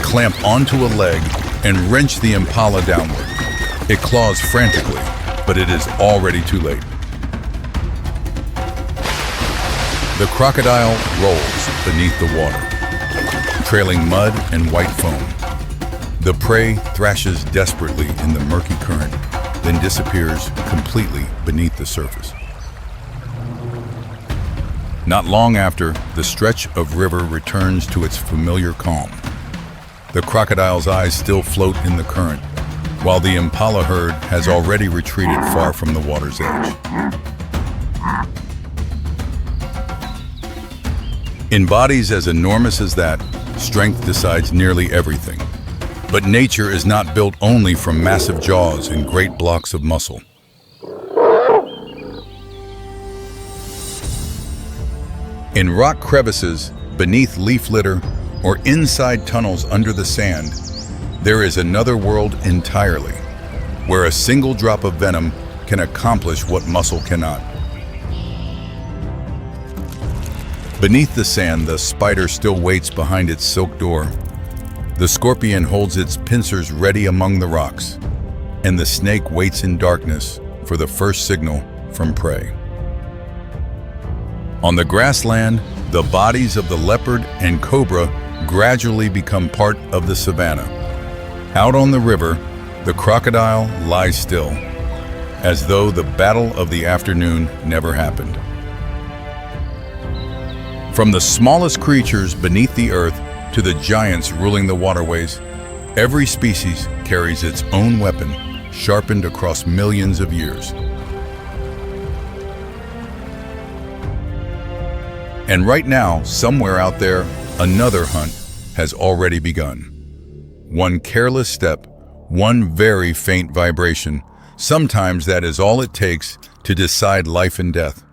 clamp onto a leg, and wrench the impala downward. It claws frantically, but it is already too late. The crocodile rolls beneath the water, trailing mud and white foam. The prey thrashes desperately in the murky current, then disappears completely beneath the surface. Not long after, the stretch of river returns to its familiar calm. The crocodile's eyes still float in the current, while the impala herd has already retreated far from the water's edge. In bodies as enormous as that, strength decides nearly everything. But nature is not built only from massive jaws and great blocks of muscle. In rock crevices, beneath leaf litter, or inside tunnels under the sand, there is another world entirely, where a single drop of venom can accomplish what muscle cannot. Beneath the sand, the spider still waits behind its silk door. The scorpion holds its pincers ready among the rocks, and the snake waits in darkness for the first signal from prey. On the grassland, the bodies of the leopard and cobra gradually become part of the savanna. Out on the river, the crocodile lies still, as though the battle of the afternoon never happened. From the smallest creatures beneath the earth to the giants ruling the waterways, every species carries its own weapon, sharpened across millions of years. And right now, somewhere out there, another hunt has already begun. One careless step, one very faint vibration, sometimes that is all it takes to decide life and death.